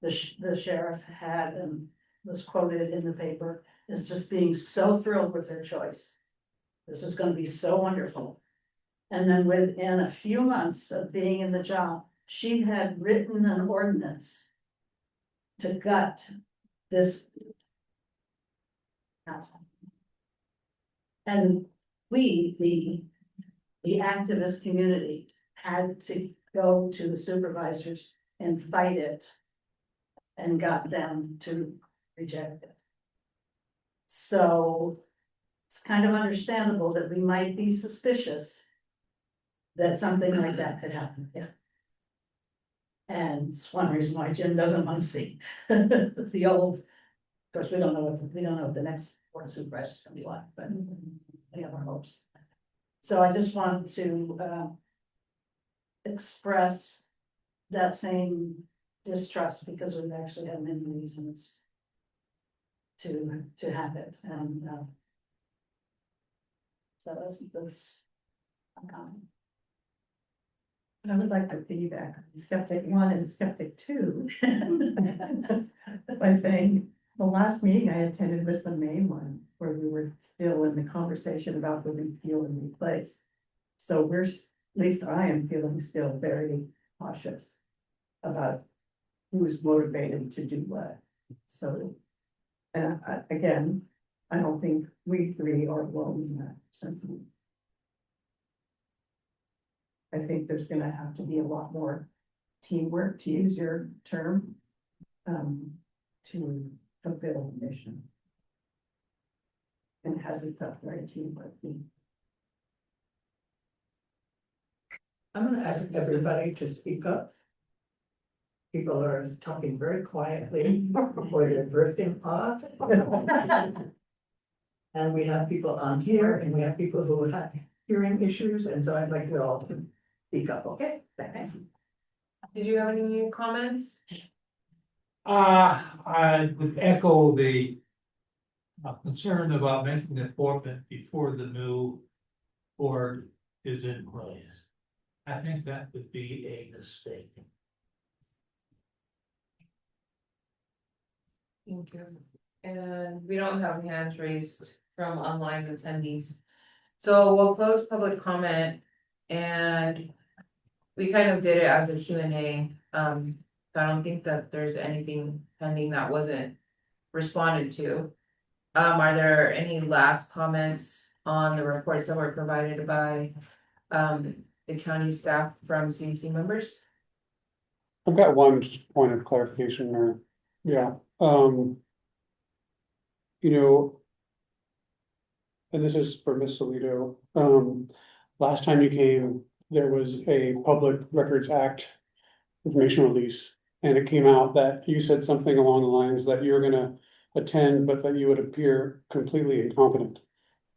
the sheriff had and was quoted in the paper as just being so thrilled with her choice. This is going to be so wonderful. And then within a few months of being in the job, she had written an ordinance to gut this council. And we, the activist community, had to go to the supervisors and fight it and got them to reject it. So it's kind of understandable that we might be suspicious that something like that could happen, yeah. And it's one reason why Jim doesn't want to see the old, of course, we don't know what the next board of supervisors is gonna be like, but we have our hopes. So I just wanted to express that same distrust, because we've actually had many reasons to have it, and so that's I'm coming. I would like to piggyback on skeptic 1 and skeptic 2 by saying the last meeting I attended was the May one, where we were still in the conversation about the repeal and replace. So at least I am feeling still very cautious about who's motivated to do what. So And again, I don't think we three are alone in that sentiment. I think there's gonna have to be a lot more teamwork, to use your term, to fulfill the mission. And it hasn't felt very teamwork. I'm gonna ask everybody to speak up. People are talking very quietly or they're drifting off. And we have people on here and we have people who have hearing issues, and so I'd like you all to speak up, okay? Thanks. Did you have any comments? I would echo the concern about making the appointment before the new board is in place. I think that would be a mistake. Thank you. And we don't have hands raised from online attendees. So we'll close public comment and we kind of did it as a Q&A. I don't think that there's anything pending that wasn't responded to. Are there any last comments on the reports that were provided by the county staff from CAIC members? I've got one just point of clarification there. Yeah, you know, and this is for Miss Salido. Last time you came, there was a Public Records Act information release, and it came out that you said something along the lines that you were gonna attend, but that you would appear completely incompetent.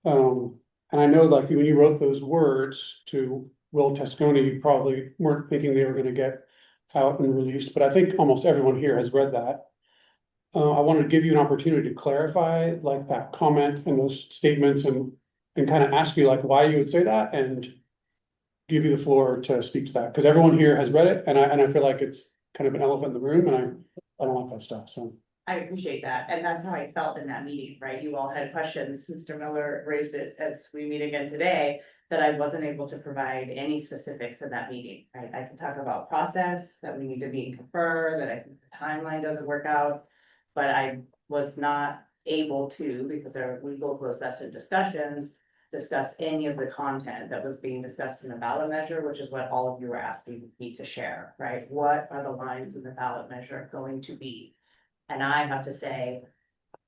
And I know, like, when you wrote those words to Will Tascone, you probably weren't thinking they were gonna get out and released, but I think almost everyone here has read that. I wanted to give you an opportunity to clarify like that comment and those statements and kind of ask you like why you would say that and give you the floor to speak to that, because everyone here has read it and I feel like it's kind of an elephant in the room and I don't like that stuff, so. I appreciate that, and that's how I felt in that meeting, right? You all had questions, Mr. Miller raised it as we meet again today, that I wasn't able to provide any specifics in that meeting, right? I can talk about process, that we need to meet and confer, that I think the timeline doesn't work out. But I was not able to, because there were legal closed session discussions, discuss any of the content that was being discussed in the ballot measure, which is what all of you were asking me to share, right? What are the lines in the ballot measure going to be? And I have to say,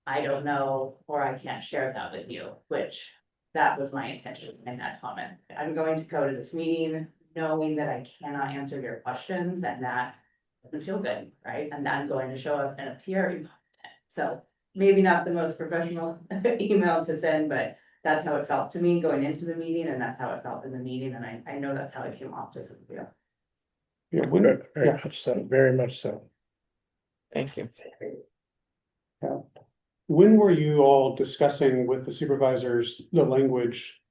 I don't know, or I can't share that with you, which that was my intention in that comment. I'm going to go to this meeting knowing that I cannot answer your questions, and that doesn't feel good, right? And I'm going to show up and appear incompetent. So maybe not the most professional email to send, but that's how it felt to me going into the meeting, and that's how it felt in the meeting, and I know that's how it came off to some of you. Yeah, Very much so, very much so. Thank you. Yeah. When were you all discussing with the supervisors the language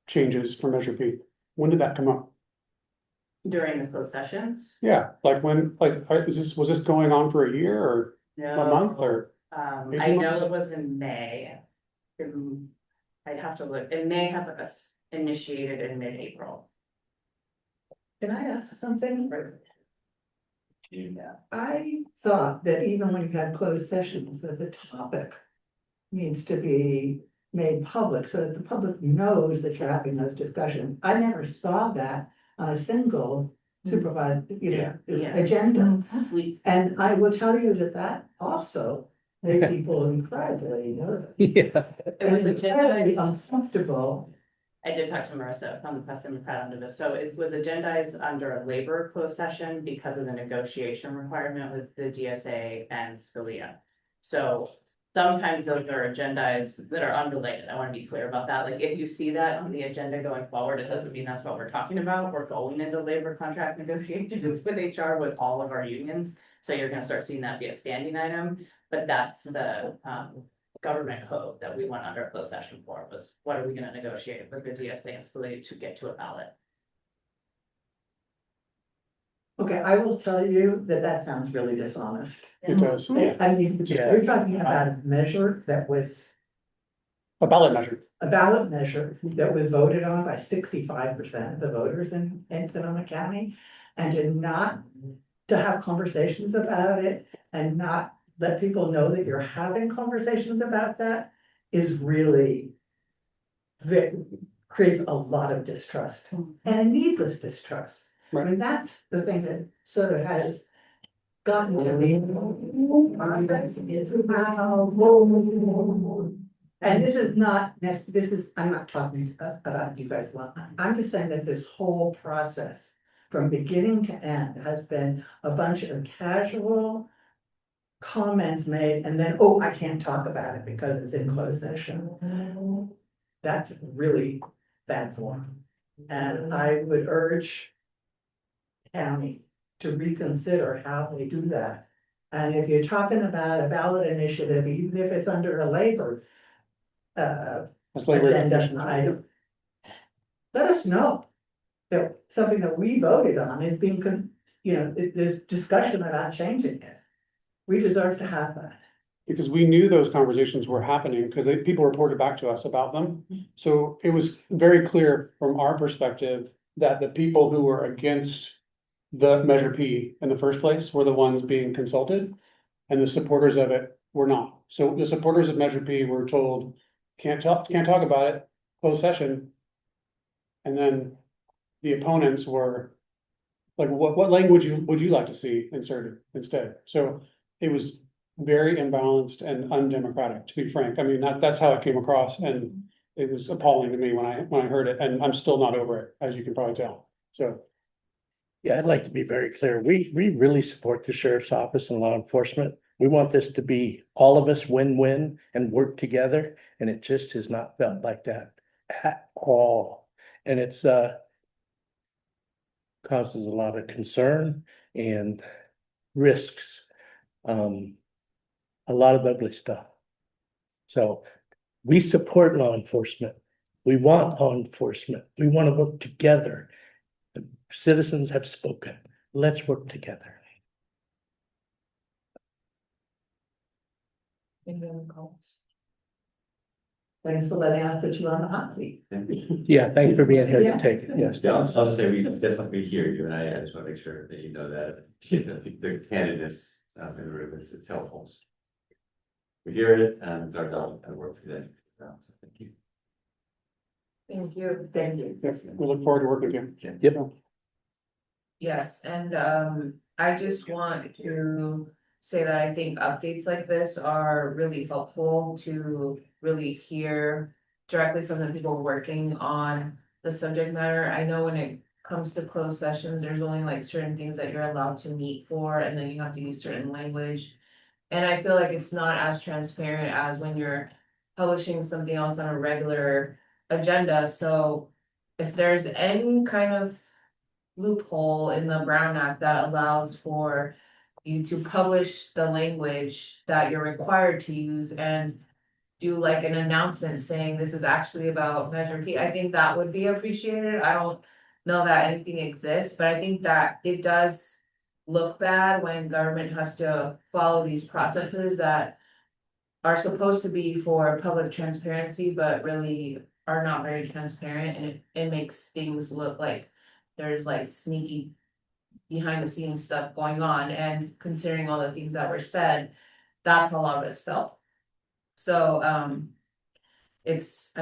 changes for Measure P? When did that come up? During the closed sessions? Yeah, like when, like, was this going on for a year or a month or? I 18 know months? it was in May. I'd have to look, it may have initiated in mid-April. Can I ask something? Yeah. I thought that even when you had closed sessions, that the topic needs to be made public so that the public knows that you're having those discussions. I never saw that on a single supervised, agenda. And I will tell you that also made people incredibly nervous. Yeah. It was incredibly uncomfortable. I did talk to Marissa from the Preston and Pratt under this, so it was agendized under a labor closed session because of the negotiation requirement with the DSA and Scalia. So sometimes those are agendized that are unrelated. I want to be clear about that. Like if you see that on the agenda going forward, it doesn't mean that's what we're talking about. We're going into labor contract negotiations with HR with all of our unions. So you're gonna start seeing that be a standing item, but that's the government code that we went under a closed session for, was what are we gonna negotiate with the DSA and Scalia to get to a ballot? Okay, I will tell you that sounds really dishonest. It does, yes. I mean, Yeah. you're talking about a measure that was A ballot measure. a ballot measure that was voted on by 65% of the voters in Sonoma County, and to have conversations about it and not let people know that you're having conversations about that is really that creates a lot of distrust and needless distrust. I mean, that's the thing that sort of has gotten to me. And this is not, I'm not talking about you guys, I'm just saying that this whole process from beginning to end has been a bunch of casual comments made and then, oh, I can't talk about it because it's in closed session. That's really bad form. And I would urge county to reconsider how they do that. And if you're talking about a ballot initiative, even if it's under a labor agenda item, let us know that something that we voted on is being, there's discussion about changing it. We deserve to have that. Because we knew those conversations were happening, because people reported back to us about them. So it was very clear from our perspective that the people who were against the Measure P in the first place were the ones being consulted, and the supporters of it were not. So the supporters of Measure P were told, can't talk about it, closed session. And then the opponents were like, what language would you like to see inserted instead? So it was very imbalanced and undemocratic, to be frank. I mean, that's how it came across, and it was appalling to me when I heard it, and I'm still not over it, as you can probably tell. So. Yeah, I'd like to be very clear. We really support the sheriff's office and law enforcement. We want this to be all of us win-win and work together, and it just has not felt like that at all. And it's causes a lot of concern and risks. A lot of ugly stuff. So we support law enforcement. We want law enforcement. We want to work together. The citizens have spoken. Let's work together. Thanks for letting us put you on the hot seat. Yeah, thanks for being here Yeah. to take it. Yes. Yeah, I'll just say we definitely hear you, and I just want to make sure that you know that the candidness in the room is helpful. We hear it, and it's our job to work through that. So thank you. Thank you. Thank you. We look forward to working with you. Yep. Yes, and I just want to say that I think updates like this are really helpful to really hear directly from the people working on the subject matter. I know when it comes to closed sessions, there's only like certain things that you're allowed to meet for, and then you have to use certain language. And I feel like it's not as transparent as when you're publishing something else on a regular agenda. So if there's any kind of loophole in the Brown Act that allows for you to publish the language that you're required to use and do like an announcement saying this is actually about Measure P, I think that would be appreciated. I don't know that anything exists, but I think that it does look bad when government has to follow these processes that are supposed to be for public transparency, but really are not very transparent, and it makes things look like there's like sneaky behind the scenes stuff going on, and considering all the things that were said, that's how a lot of us felt. So I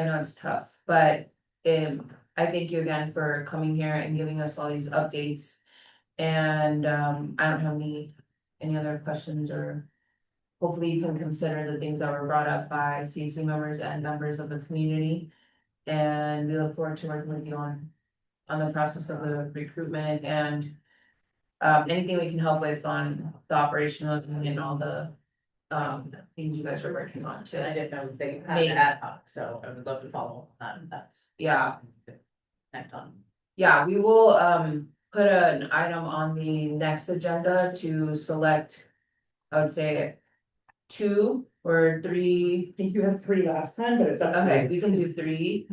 know it's tough, but I thank you again for coming here and giving us all these updates. And I don't have any other questions, or hopefully you can consider the things that were brought up by CAC members and members of the community. And we look forward to working with you on the process of the recruitment and anything we can help with on the operational and all the things you guys are working on too. And I didn't know they had an ad hoc, so I would love to follow on that's. Yeah. Next on. Yeah, we will put an item on the next agenda to select, I would say, 2 or 3. I think you had 3 last time, but it's up to Okay, you. we can do 3.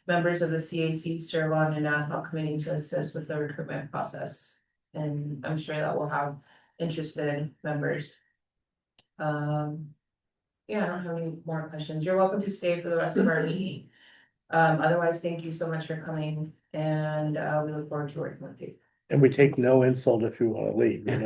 Members of the CAC serve on an ad hoc committee to assist with the recruitment process. And I'm sure that will have interested members. Yeah, I don't have any more questions. You're welcome to stay for the rest of our meeting. Otherwise, thank you so much for coming, and we look forward to working with you. And we take no insult if you want to leave. We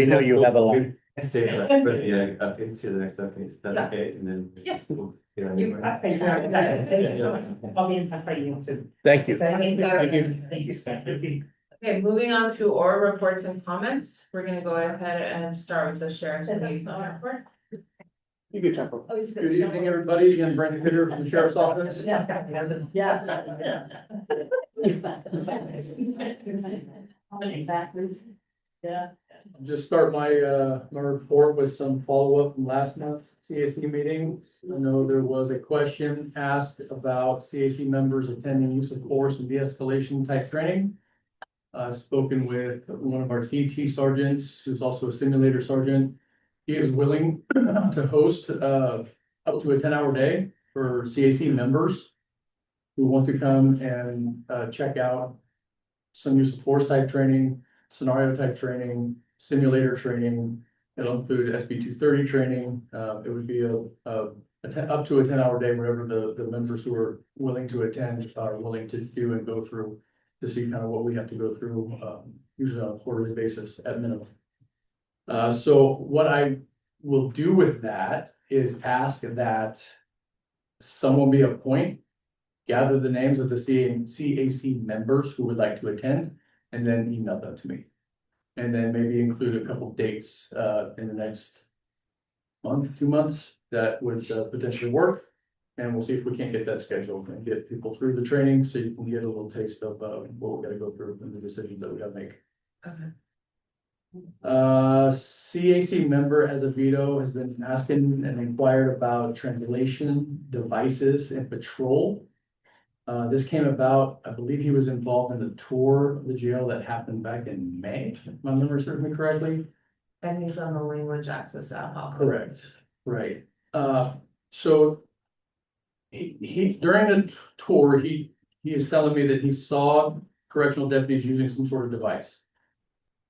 know you have a life. Stay for the updates here, the next updates, that's Yeah. okay, and then. Yes. we'll get on You- your- I'll be in touch by email too. Thank you. Thank you. Thank you, Scott. Okay, moving on to oral reports and comments. We're gonna go ahead and start with the sheriff's liaison report. You can talk about. Oh, he's Good evening, everybody. Again, Brandon Hitter from the Sheriff's Office. Exactly. Yeah. Just start my report with some follow-up from last month's CAC meeting. I know there was a question asked about CAC members attending use of force and de-escalation type training. I've spoken with one of our TT sergeants, who's also a simulator sergeant. He is willing to host up to a 10-hour day for CAC members who want to come and check out some use of force type training, scenario type training, simulator training. It'll include SB 230 training. It would be up to a 10-hour day, whatever the members who are willing to attend are willing to do and go through to see kind of what we have to go through, usually on a quarterly basis at minimum. So what I will do with that is ask that someone be appointed, gather the names of the CAC members who would like to attend, and then email them to me. And then maybe include a couple dates in the next month, 2 months that would potentially work. And we'll see if we can't get that scheduled and get people through the training so you can get a little taste of what we gotta go through and the decisions that we gotta make. Okay. CAC member as a veto has been asking and inquired about translation devices and patrol. This came about, I believe he was involved in the tour of the jail that happened back in May, if my memory serves me correctly. And he's on the language access app. Correct, right. So he during the tour, he is telling me that he saw correctional deputies using some sort of device.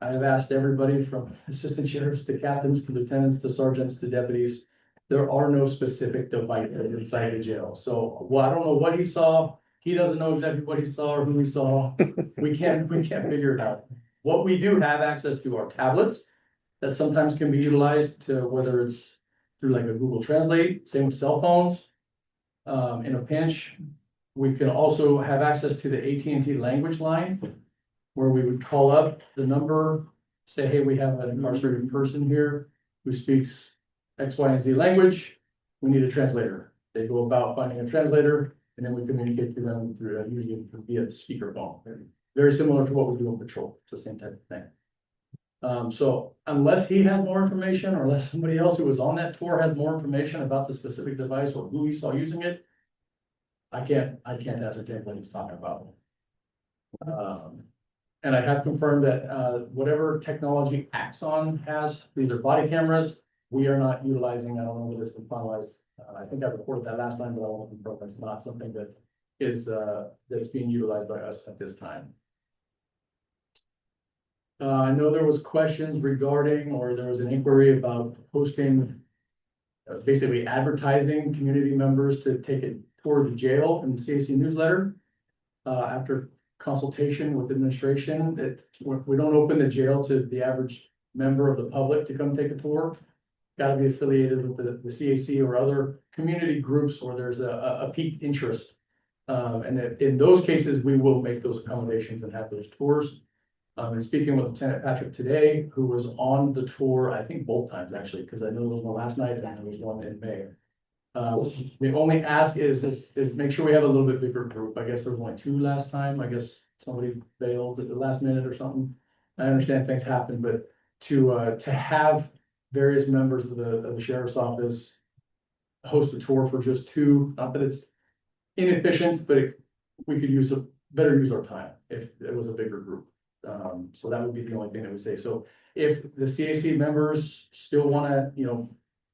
I have asked everybody from assistant sheriffs to captains to lieutenants to sergeants to deputies. There are no specific devices inside the jail. So, well, I don't know what he saw. He doesn't know exactly what he saw or who he saw. We can't figure it out. What we do have access to are tablets that sometimes can be utilized to, whether it's through like a Google Translate, same with cell phones. In a pinch, we can also have access to the AT&T language line, where we would call up the number, say, hey, we have an incarcerated person here who speaks X, Y, and Z language. We need a translator. They go about finding a translator, and then we communicate to them through usually via speakerphone. Very similar to what we do in patrol. It's the same type of thing. So unless he has more information, or unless somebody else who was on that tour has more information about the specific device or who he saw using it, I can't ascertain what he's talking about. And I have confirmed that whatever technology Axon has, these are body cameras, we are not utilizing. I don't know whether it's been finalized. I think I reported that last time, but I want to confirm that's not something that is that's being utilized by us at this time. I know there was questions regarding, or there was an inquiry about posting, basically advertising community members to take a tour of jail in the CAC newsletter. After consultation with administration, that we don't open the jail to the average member of the public to come take a tour. Got to be affiliated with the CAC or other community groups where there's a peaked interest. And in those cases, we will make those accommodations and have those tours. And speaking with Lieutenant Patrick today, who was on the tour, I think both times actually, because I know there was one last night and there was one in May. The only ask is make sure we have a little bit bigger group. I guess there was only 2 last time. I guess somebody bailed at the last minute or something. I understand things happen, but to have various members of the sheriff's office host a tour for just 2, not that it's inefficient, but we could better use our time if it was a bigger group. So that would be the only thing that we say. So if the CAC members still want to,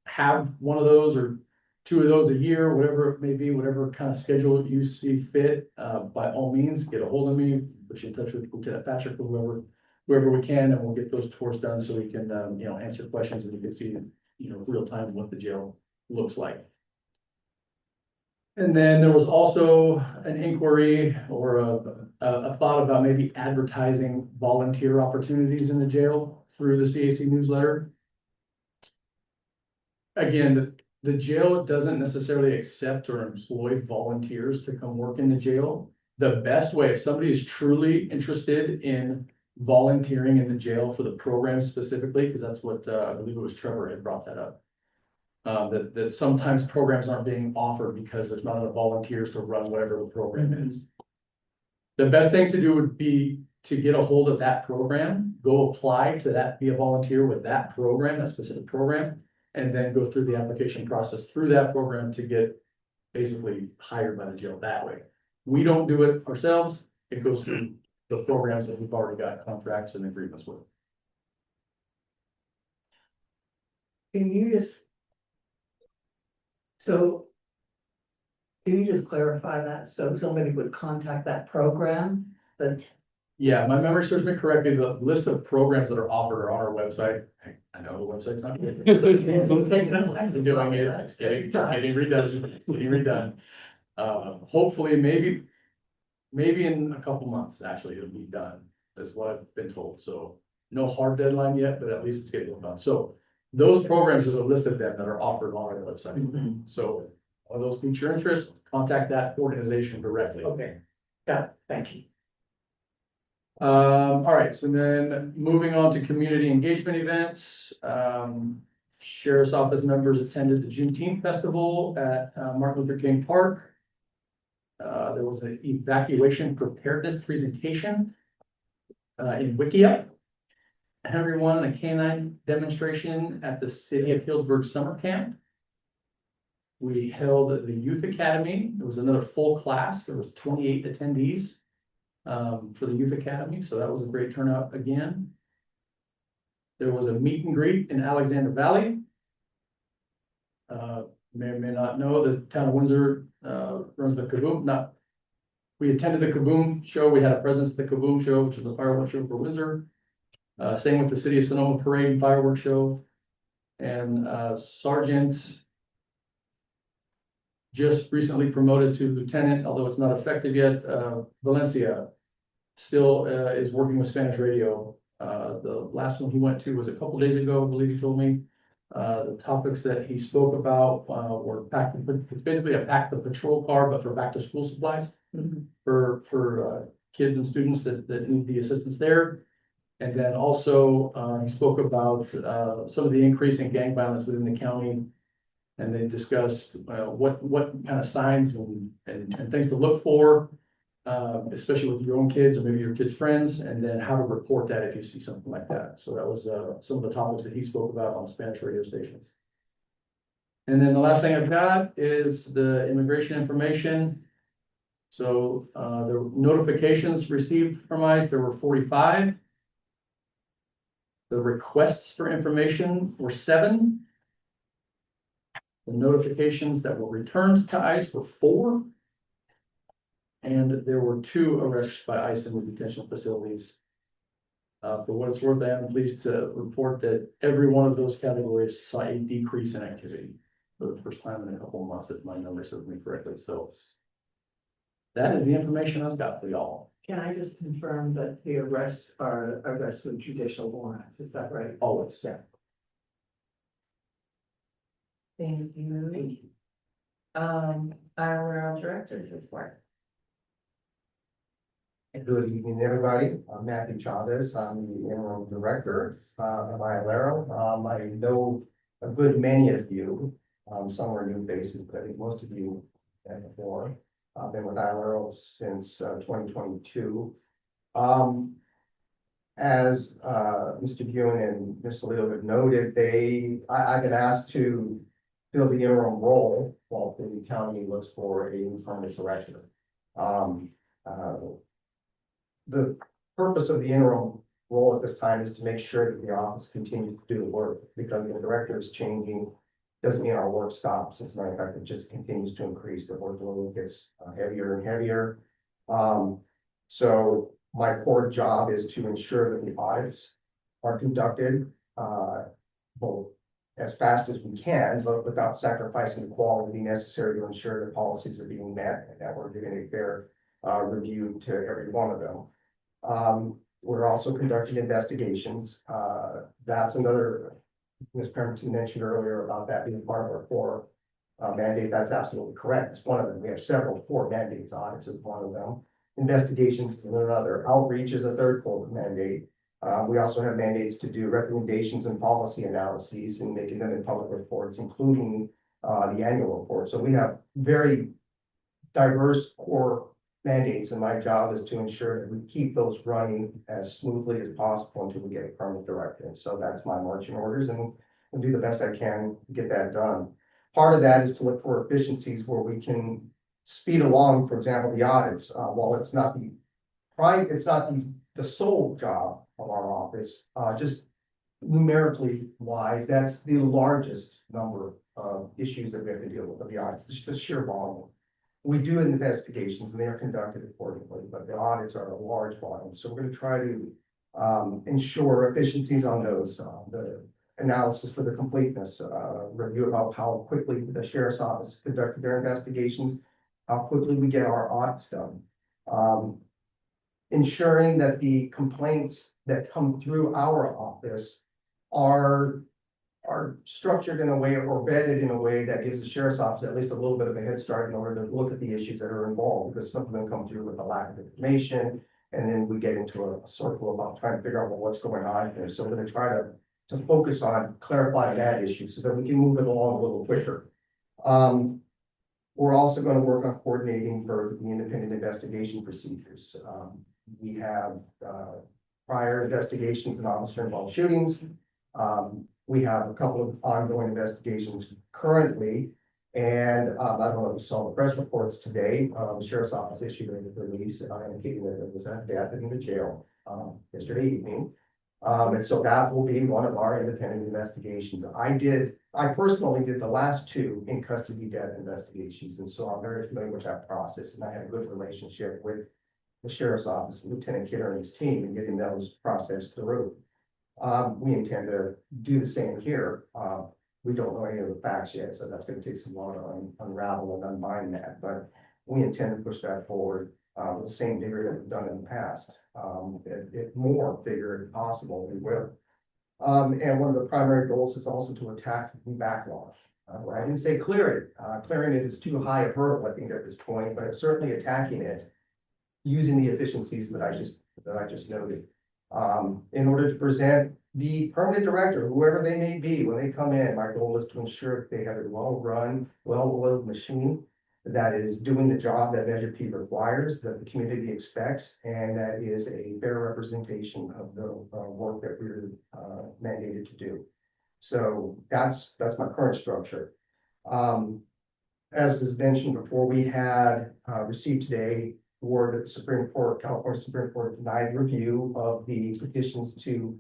have one of those or 2 of those a year, whatever it may be, whatever kind of schedule you see fit, by all means, get a hold of me, put you in touch with Lieutenant Patrick or whoever we can, and we'll get those tours done so we can, answer questions and you can see, real time what the jail looks like. And then there was also an inquiry or a thought about maybe advertising volunteer opportunities in the jail through the CAC newsletter. again, the jail doesn't necessarily accept or employ volunteers to come work in the jail. The best way, if somebody is truly interested in volunteering in the jail for the program specifically, because that's what, I believe it was Trevor had brought that up. That sometimes programs aren't being offered because there's not enough volunteers to run whatever the program is. The best thing to do would be to get a hold of that program, go apply to that, be a volunteer with that program, that specific program, and then go through the application process through that program to get basically hired by the jail that way. We don't do it ourselves. It goes through the programs that we've already got contracts and agreements with. Can you just? So. Can you just clarify that? So somebody would contact that program, but Yeah, my memory serves me correctly. The list of programs that are offered are on our website. I know the website's not. We're doing it. It's getting redone. Hopefully, maybe in a couple months, actually, it'll be done. That's what I've been told. So no hard deadline yet, but at least it's getting done. So those programs, there's a list of them that are offered on our website. So if those pique your interest, contact that organization directly. okay, got it, thank you. All right, so then moving on to community engagement events. Sheriff's Office members attended the Juneteenth Festival at Martin Luther King Park. There was an evacuation preparedness presentation in Wikia. Henry won a canine demonstration at the City of Healdsburg Summer Camp. We held the Youth Academy. There was another full class. There was 28 attendees for the Youth Academy, so that was a great turnout again. There was a meet and greet in Alexander Valley. May or may not know, the town of Windsor runs the Kaboom. We attended the Kaboom show. We had a presence at the Kaboom show, which is a fireworks show for Windsor. Same with the City of Sonoma Parade and fireworks show. And Sergeant just recently promoted to lieutenant, although it's not effective yet. Valencia still is working with Spanish radio. The last one he went to was a couple days ago, I believe he told me. The topics that he spoke about were it's basically a pack the patrol car, but for back to school supplies for kids and students that need the assistance there. And then also he spoke about some of the increase in gang violence within the county. And they discussed what kind of signs and things to look for, especially with your own kids or maybe your kids' friends, and then how to report that if you see something like that. So that was some of the topics that he spoke about on Spanish radio stations. And then the last thing I've got is the immigration information. So the notifications received from ICE, there were 45. The requests for information were 7. The notifications that were returned to ICE were 4. And there were 2 arrests by ICE in the detention facilities. For what it's worth, I am pleased to report that every one of those categories saw a decrease in activity for the first time in a couple of months, if my numbers serve me correctly. So that is the information I've got for y'all. Can I just confirm that the arrests are arrests with judicial warrant, is that right? Always, yeah. Thank you. Our director's report. Good evening, everybody. I'm Matthew Chavez. I'm the interim director of ILARO. I know a good many of you. Some are new faces, but I think most of you have before. I've been with ILARO since 2022. As Mr. Guin and Ms. Salido have noted, I've been asked to fill the interim role while the county looks for a new permanent director. The purpose of the interim role at this time is to make sure that the office continues to do the work, because the director is changing. Doesn't mean our work stops. As a matter of fact, it just continues to increase. The workload gets heavier and heavier. So my core job is to ensure that the audits are conducted both as fast as we can, but without sacrificing the quality necessary to ensure that policies are being met and that we're giving a fair review to every one of them. We're also conducting investigations. That's another Ms. Pemberton mentioned earlier about that being part of our core mandate, that's absolutely correct. It's one of them. We have several core mandates. Audits is one of them. Investigations is another. Outreach is a third core mandate. We also have mandates to do recommendations and policy analyses and making them in public reports, including the annual report. So we have very diverse core mandates, and my job is to ensure that we keep those running as smoothly as possible until we get a permanent director. And so that's my marching orders, and I'll do the best I can to get that done. Part of that is to look for efficiencies where we can speed along, for example, the audits. While it's not the sole job of our office, just numerically wise, that's the largest number of issues that we have to deal with of the audits, the sheer volume. We do investigations and they are conducted accordingly, but the audits are a large volume. So we're going to try to ensure efficiencies on those, the analysis for the completeness, review about how quickly the sheriff's office conducted their investigations, how quickly we get our audits done. Ensuring that the complaints that come through our office are structured in a way or vetted in a way that gives the sheriff's office at least a little bit of a head start in order to look at the issues that are involved, because some of them come through with a lack of information, and then we get into a circle about trying to figure out, well, what's going on here. So we're going to try to focus on clarifying that issue so that we can move it along a little quicker. We're also going to work on coordinating for the independent investigation procedures. We have prior investigations and officer-involved shootings. We have a couple of ongoing investigations currently, and I don't know if you saw the press reports today. The sheriff's office issued a release indicating that there was a death in the jail yesterday evening. And so that will be one of our independent investigations. I personally did the last two in custody death investigations, and so I'm very familiar with that process, and I had a good relationship with the sheriff's office, Lieutenant Kidder and his team in getting those processed through. We intend to do the same here. We don't know any of the facts yet, so that's going to take some while to unravel and unbind that, but we intend to push that forward with the same vigor that we've done in the past. If more vigor if possible, we will. And one of the primary goals is also to attack the backlog. I didn't say clear it. Clearing it is too high a hurdle, I think, at this point, but certainly attacking it using the efficiencies that I just noted. In order to present the permanent director, whoever they may be, when they come in, my goal is to ensure that they have a well-run, well-oiled machine that is doing the job that Measure P requires, that the community expects, and that is a fair representation of the work that we're mandated to do. So that's my current structure. As is mentioned before, we had received today word that the Supreme Court, California Supreme Court, denied review of the petitions to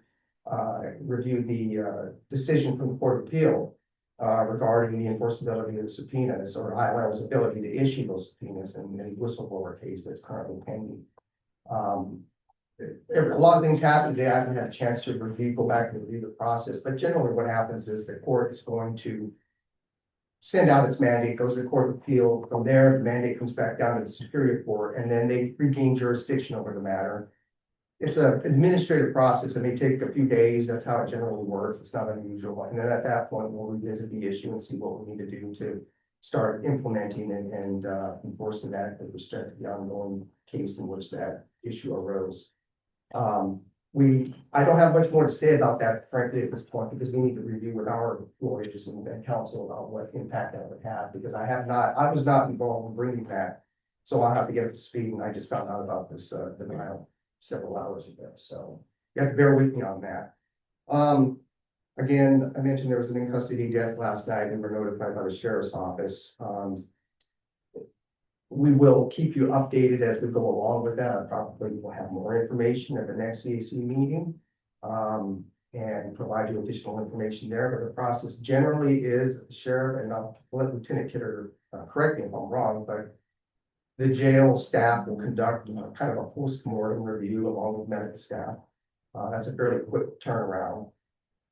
review the decision from the Court of Appeal regarding the enforceability of the subpoenas, or ILR's ability to issue those subpoenas in the whistleblower case that's currently pending. A lot of things happened today. I haven't had a chance to go back and review the process, but generally what happens is the court is going to send out its mandate, goes to the Court of Appeal. From there, the mandate comes back down to the Superior Court, and then they regain jurisdiction over the matter. It's an administrative process. It may take a few days. That's how it generally works. It's not unusual. And then at that point, we'll revisit the issue and see what we need to do to start implementing and enforcing that with respect to the ongoing case in which that issue arose. I don't have much more to say about that, frankly, at this point, because we need to review with our lawyers and counsel about what impact that would have, because I was not involved in bringing that. So I'll have to get up to speed, and I just found out about this denial several hours ago. So you have to bear with me on that. Again, I mentioned there was an in-custody death last night, and we're notified by the sheriff's office. We will keep you updated as we go along with that. I probably will have more information at the next CAC meeting and provide you additional information there. But the process generally is the sheriff, and I'll let Lieutenant Kidder correct me if I'm wrong, but the jail staff will conduct kind of a post-mortem review along with medical staff. That's a fairly quick turnaround.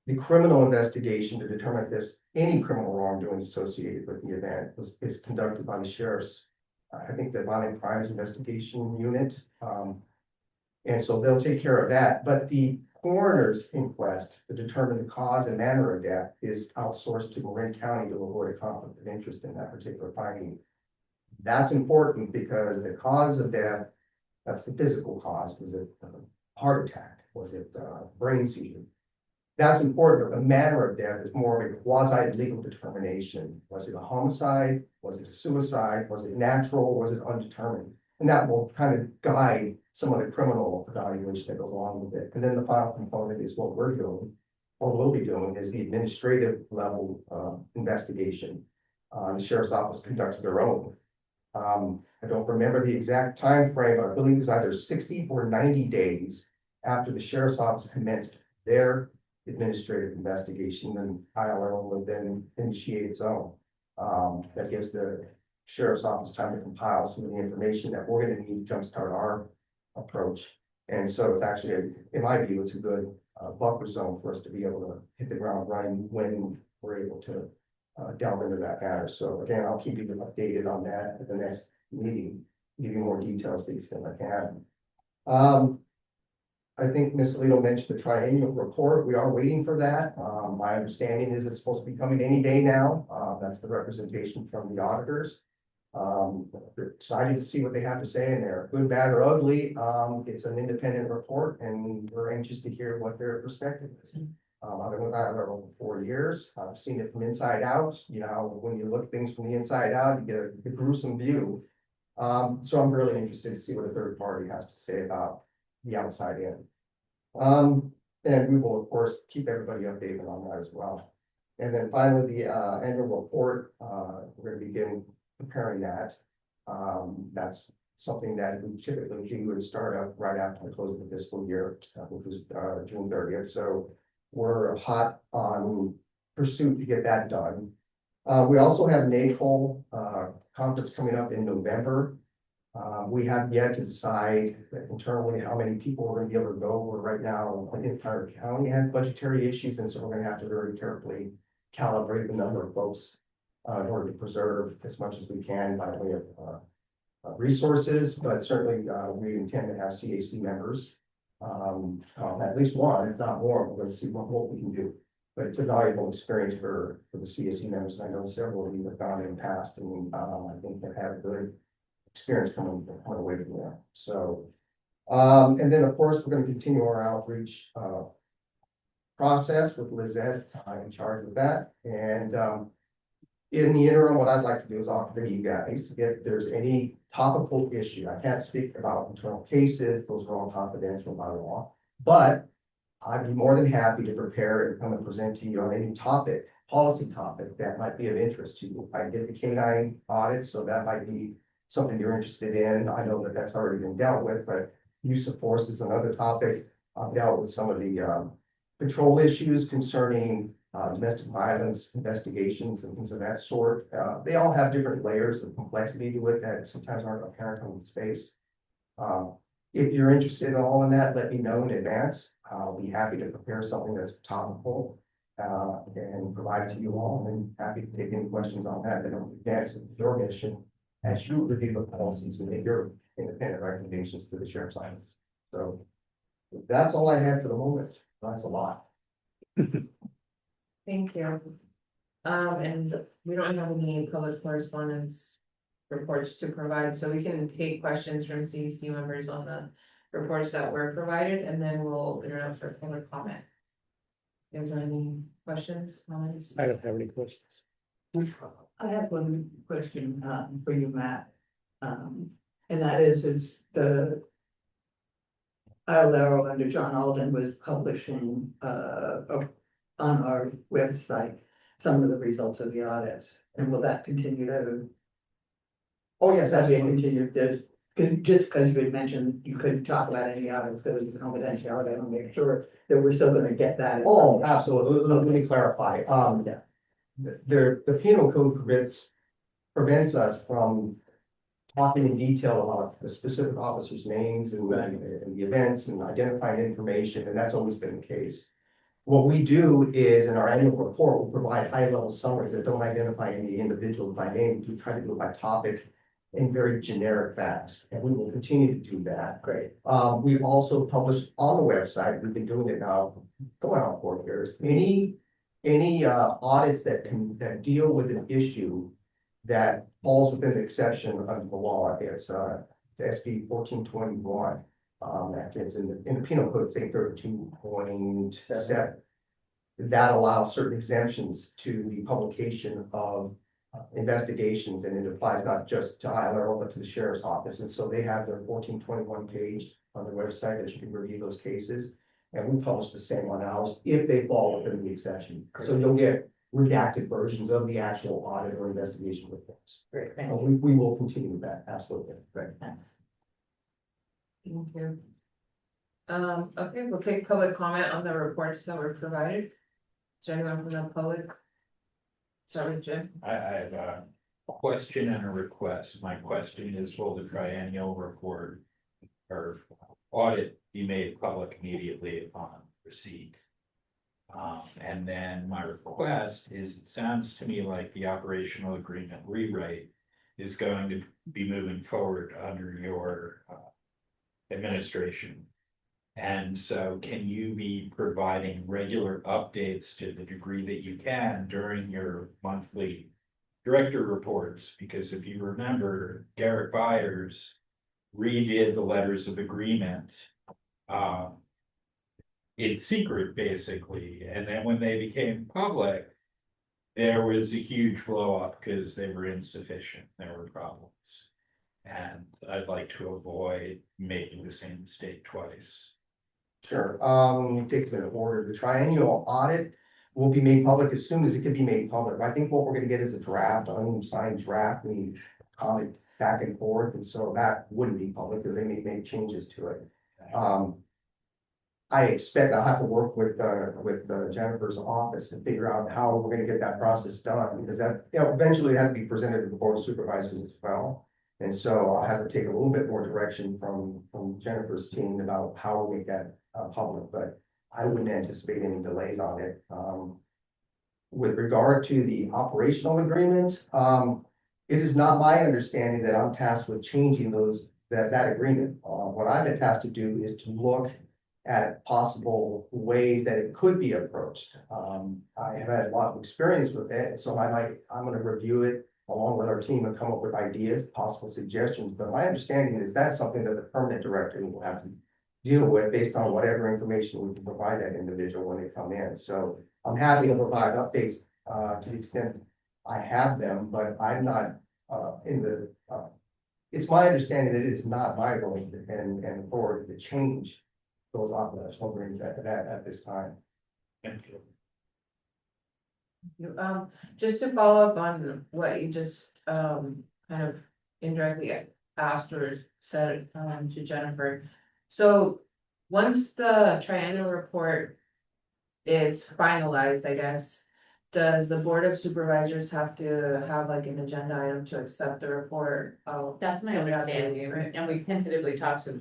The criminal investigation to determine if there's any criminal wrongdoing associated with the event is conducted by the sheriff's, I think, the violent crimes investigation unit. And so they'll take care of that. But the coroner's inquest to determine the cause and manner of death is outsourced to Marin County to avoid a conflict of interest in that particular finding. That's important because the cause of death, that's the physical cause. Was it a heart attack? Was it brain seizure? That's important, but the manner of death is more of a quasi-legal determination. Was it a homicide? Was it a suicide? Was it natural? Was it undetermined? And that will kind of guide some of the criminal evaluation that goes along with it. And then the final component is what we're doing, or will be doing, is the administrative level investigation. The sheriff's office conducts their own. I don't remember the exact time frame, but I believe it's either 60 or 90 days after the sheriff's office commenced their administrative investigation, and ILR will then initiate its own. That gives the sheriff's office time to compile some of the information that we're going to need to jumpstart our approach. And so it's actually, in my view, it's a good buffer zone for us to be able to hit the ground running when we're able to delve into that matter. So again, I'll keep you updated on that at the next meeting, give you more details to the extent I can. I think Ms. Salido mentioned the triennial report. We are waiting for that. My understanding is it's supposed to be coming any day now. That's the representation from the auditors. We're excited to see what they have to say in there, good, bad, or ugly. It's an independent report, and we're anxious to hear what their perspective is. I've been with that for over 4 years. I've seen it from inside out. You know, when you look at things from the inside out, you get a gruesome view. So I'm really interested to see what a third party has to say about the outside in. And we will, of course, keep everybody updated on that as well. And then finally, the annual report, we're going to begin preparing that. That's something that we typically would start up right after the close of the fiscal year, which was June 30th. So we're hot on pursuit to get that done. We also have NACOL conference coming up in November. We have yet to decide internally how many people we're going to be able to go. We're right now, the entire county has budgetary issues, and so we're going to have to very carefully calibrate the number of folks in order to preserve as much as we can by way of resources. But certainly we intend to have CAC members, at least one, if not more. We're going to see what we can do. But it's a valuable experience for the CAC members. I know several of you have gone in the past, and I think they've had a good experience coming away from there. So, and then of course, we're going to continue our outreach process with Lizette in charge of that. And in the interim, what I'd like to do is offer to you guys, if there's any topical issue, I can't speak about internal cases, those are all confidential by law, but I'd be more than happy to prepare and come and present to you on any topic, policy topic that might be of interest to you. I did the K-9 audit, so that might be something you're interested in. I know that that's already been dealt with, but use of force is another topic. I've dealt with some of the patrol issues concerning domestic violence investigations and things of that sort. They all have different layers of complexity to it that sometimes aren't apparent on the space. If you're interested at all in that, let me know in advance. I'll be happy to prepare something that's topical and provide it to you all, and happy to take any questions on that in advance of your mission as you review the policies and make your independent recommendations to the sheriff's office. So that's all I had for the moment. That's a lot. Thank you. And we don't have any public correspondence reports to provide, so we can take questions from CDC members on the reports that were provided, and then we'll interrupt for public comment. Is there any questions, comments? I don't have any questions. I have one question for you, Matt. And that is the ILO under John Alden was publishing on our website some of the results of the audits. And will that continue to? Oh, yes, That be absolutely. continued? Just because you had mentioned you couldn't talk about any audits because of the confidentiality, I want to make sure that we're still going to get that. Oh, absolutely. Let me clarify. Yeah. The penal code prevents us from talking in detail about the specific officers' names and the events and identifying information, and that's always been the case. What we do is in our annual report, we'll provide high-level summaries that don't identify any individual by name. We try to do it by topic in very generic facts, and we will continue to do that. Great. We've also published on the website, we've been doing it now, going on 4 years, any audits that deal with an issue that falls within the exception of the law. It's SB 1421. That is in the penal code, it's 832.7. That allows certain exemptions to the publication of investigations, and it applies not just to ILRO, but to the sheriff's office. And so they have their 1421 page on their website that you can review those cases. And we publish the same on ours if they fall within the exception. So you'll get redacted versions of the actual audit or investigation reports. Great, thank We will continue with that, absolutely. Right. Thanks. Thank you. Okay, we'll take public comment on the reports that were provided. Is there anyone from the public? Sorry, Jim. I have a question and a request. My question is, will the triennial report or audit be made public immediately upon receipt? And then my request is, it sounds to me like the operational agreement rewrite is going to be moving forward under your administration. And so can you be providing regular updates to the degree that you can during your monthly director reports? Because if you remember, Garrett Byers redid the letters of agreement in secret, basically. And then when they became public, there was a huge blow up because they were insufficient. There were problems. And I'd like to avoid making the same mistake twice. Sure. Take them in order. The triennial audit will be made public as soon as it can be made public. I think what we're gonna get is a draft, unsigned draft, and comment back and forth, and so that wouldn't be public because they may make changes to it. I expect I'll have to work with Jennifer's office to figure out how we're gonna get that process done, because that, eventually it has to be presented to the board of supervisors as well. And so I'll have to take a little bit more direction from Jennifer's team about how we make that public, but I wouldn't anticipate any delays on it. With regard to the operational agreement, it is not my understanding that I'm tasked with changing that agreement. What I've been tasked to do is to look at possible ways that it could be approached. I have had a lot of experience with it, so I'm gonna review it along with our team and come up with ideas, possible suggestions. But my understanding is that's something that the permanent director will have to deal with based on whatever information we can provide that individual when they come in. So I'm happy to provide updates to the extent I have them, but I'm not it's my understanding that it is not my role and authority to change those operational agreements at this time. Thank you. Just to follow up on what you just kind of indirectly asked or said to Jennifer. So once the triennial report is finalized, I guess, does the board of supervisors have to have like an agenda item to accept the report? Oh, That's my understanding, and we tentatively talked to,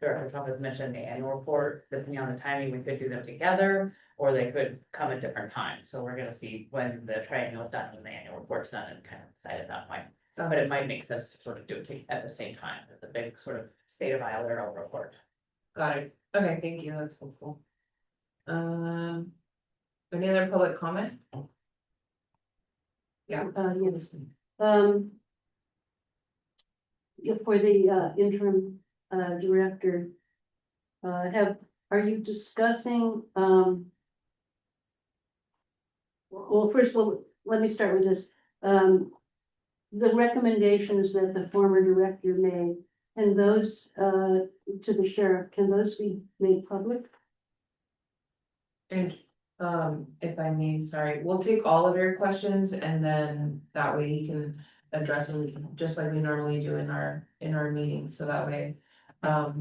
Director Chavez mentioned the annual report, depending on the timing, we could do them together, or they could come at different times, so we're gonna see when the triennial is done, when the annual report's done, and kind of decide at that point. But it might make sense to sort of do it at the same time, as the big sort of state of ILRO report. Got it. Okay, thank you. That's helpful. Any other public comment? Yeah. Yes. Yeah, for the interim director, are you discussing, well, first of all, let me start with this. The recommendations that the former director made, and those to the sheriff, can those be made public? And if I may, sorry, we'll take all of your questions and then that way you can address them just like we normally do in our meetings. So that way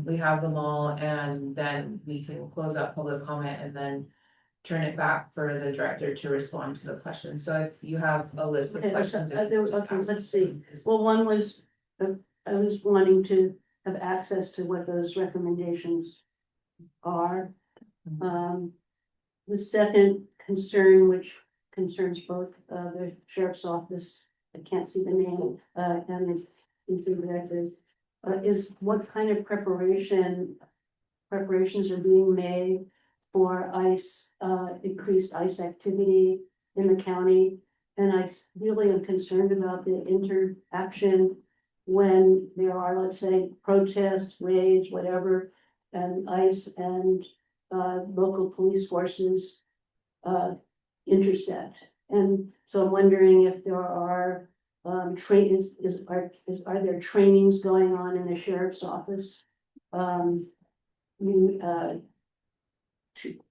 we have them all and then we can close out public comment and then turn it back for the director to respond to the questions. So if you have a list of questions. Let's see. Well, one was, I was wanting to have access to what those recommendations are. The second concern, which concerns both the sheriff's office, I can't see the name, and interim director, is what kind of preparations are being made for ICE, increased ICE activity in the county. And I really am concerned about the interaction when there are, let's say, protests, raids, whatever, and ICE and local police forces intersect. And so I'm wondering if there are are there trainings going on in the sheriff's office?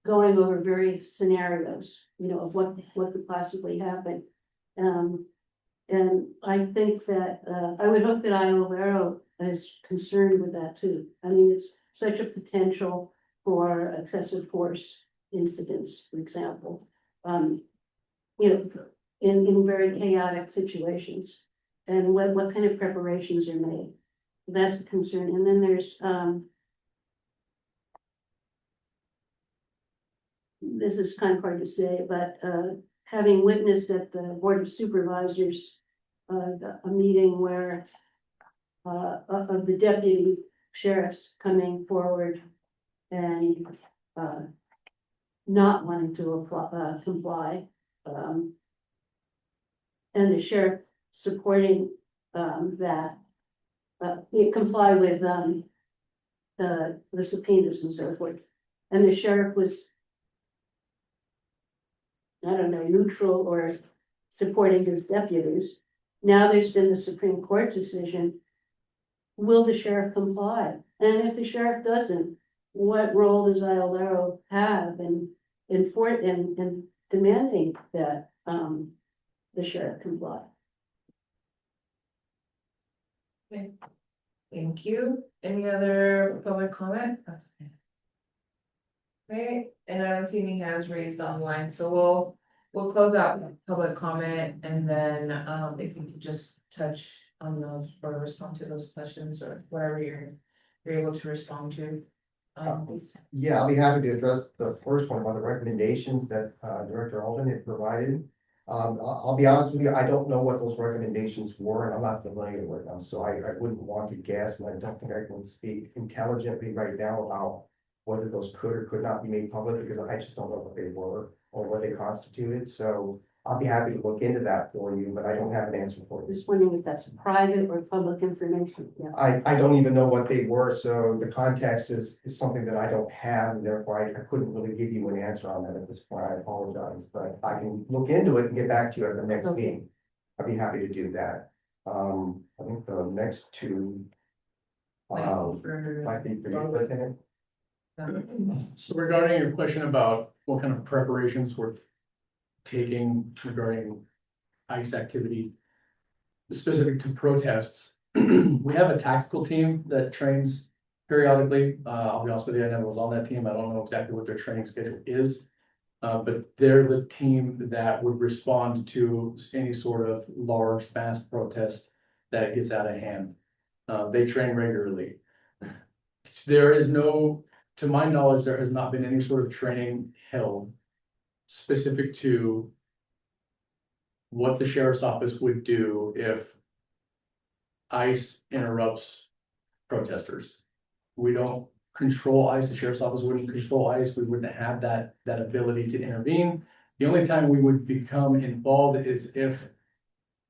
Going over various scenarios, of what could possibly happen. And I think that, I would hope that Iovero is concerned with that too. I mean, it's such a potential for excessive force incidents, for example. In very chaotic situations. And what kind of preparations are made? That's a concern. And then there's, this is kind of hard to say, but having witnessed at the Board of Supervisors, a meeting where of the deputy sheriffs coming forward and not wanting to comply, and the sheriff supporting that, comply with the subpoenas and so forth. And the sheriff was, I don't know, neutral or supporting his deputies. Now there's been the Supreme Court decision. Will the sheriff comply? And if the sheriff doesn't, what role does Iolero have in demanding that the sheriff comply? Okay. Thank you. Any other public comment? That's okay. Okay, and I don't see any hands raised online, so we'll close out public comment, and then if you could just touch on those or respond to those questions or whatever you're able to respond to. Please. Yeah, I'll be happy to address the first one about the recommendations that Director Alden had provided. I'll be honest with you, I don't know what those recommendations were, and I'm not familiar with them, so I wouldn't want to guess, and I don't think I can speak intelligently right now about whether those could or could not be made public, because I just don't know what they were or what they constituted. So I'll be happy to look into that for you, but I don't have an answer for you. Just wondering if that's private or public information. Yeah. I don't even know what they were, so the context is something that I don't have, and therefore I couldn't really give you an answer on that at this point. I apologize, but I can look into it and get back to you at the next meeting. I'd be happy to do that. I think the next two, might be for you, Lieutenant. So regarding your question about what kind of preparations we're taking regarding ICE activity specific to protests, we have a tactical team that trains periodically. I'll be honest with you, I never was on that team. I don't know exactly what their training schedule is. But they're the team that would respond to any sort of large mass protest that gets out of hand. They train regularly. There is no, to my knowledge, there has not been any sort of training held specific to what the sheriff's office would do if ICE interrupts protesters. We don't control ICE, the sheriff's office wouldn't control ICE, we wouldn't have that ability to intervene. The only time we would become involved is if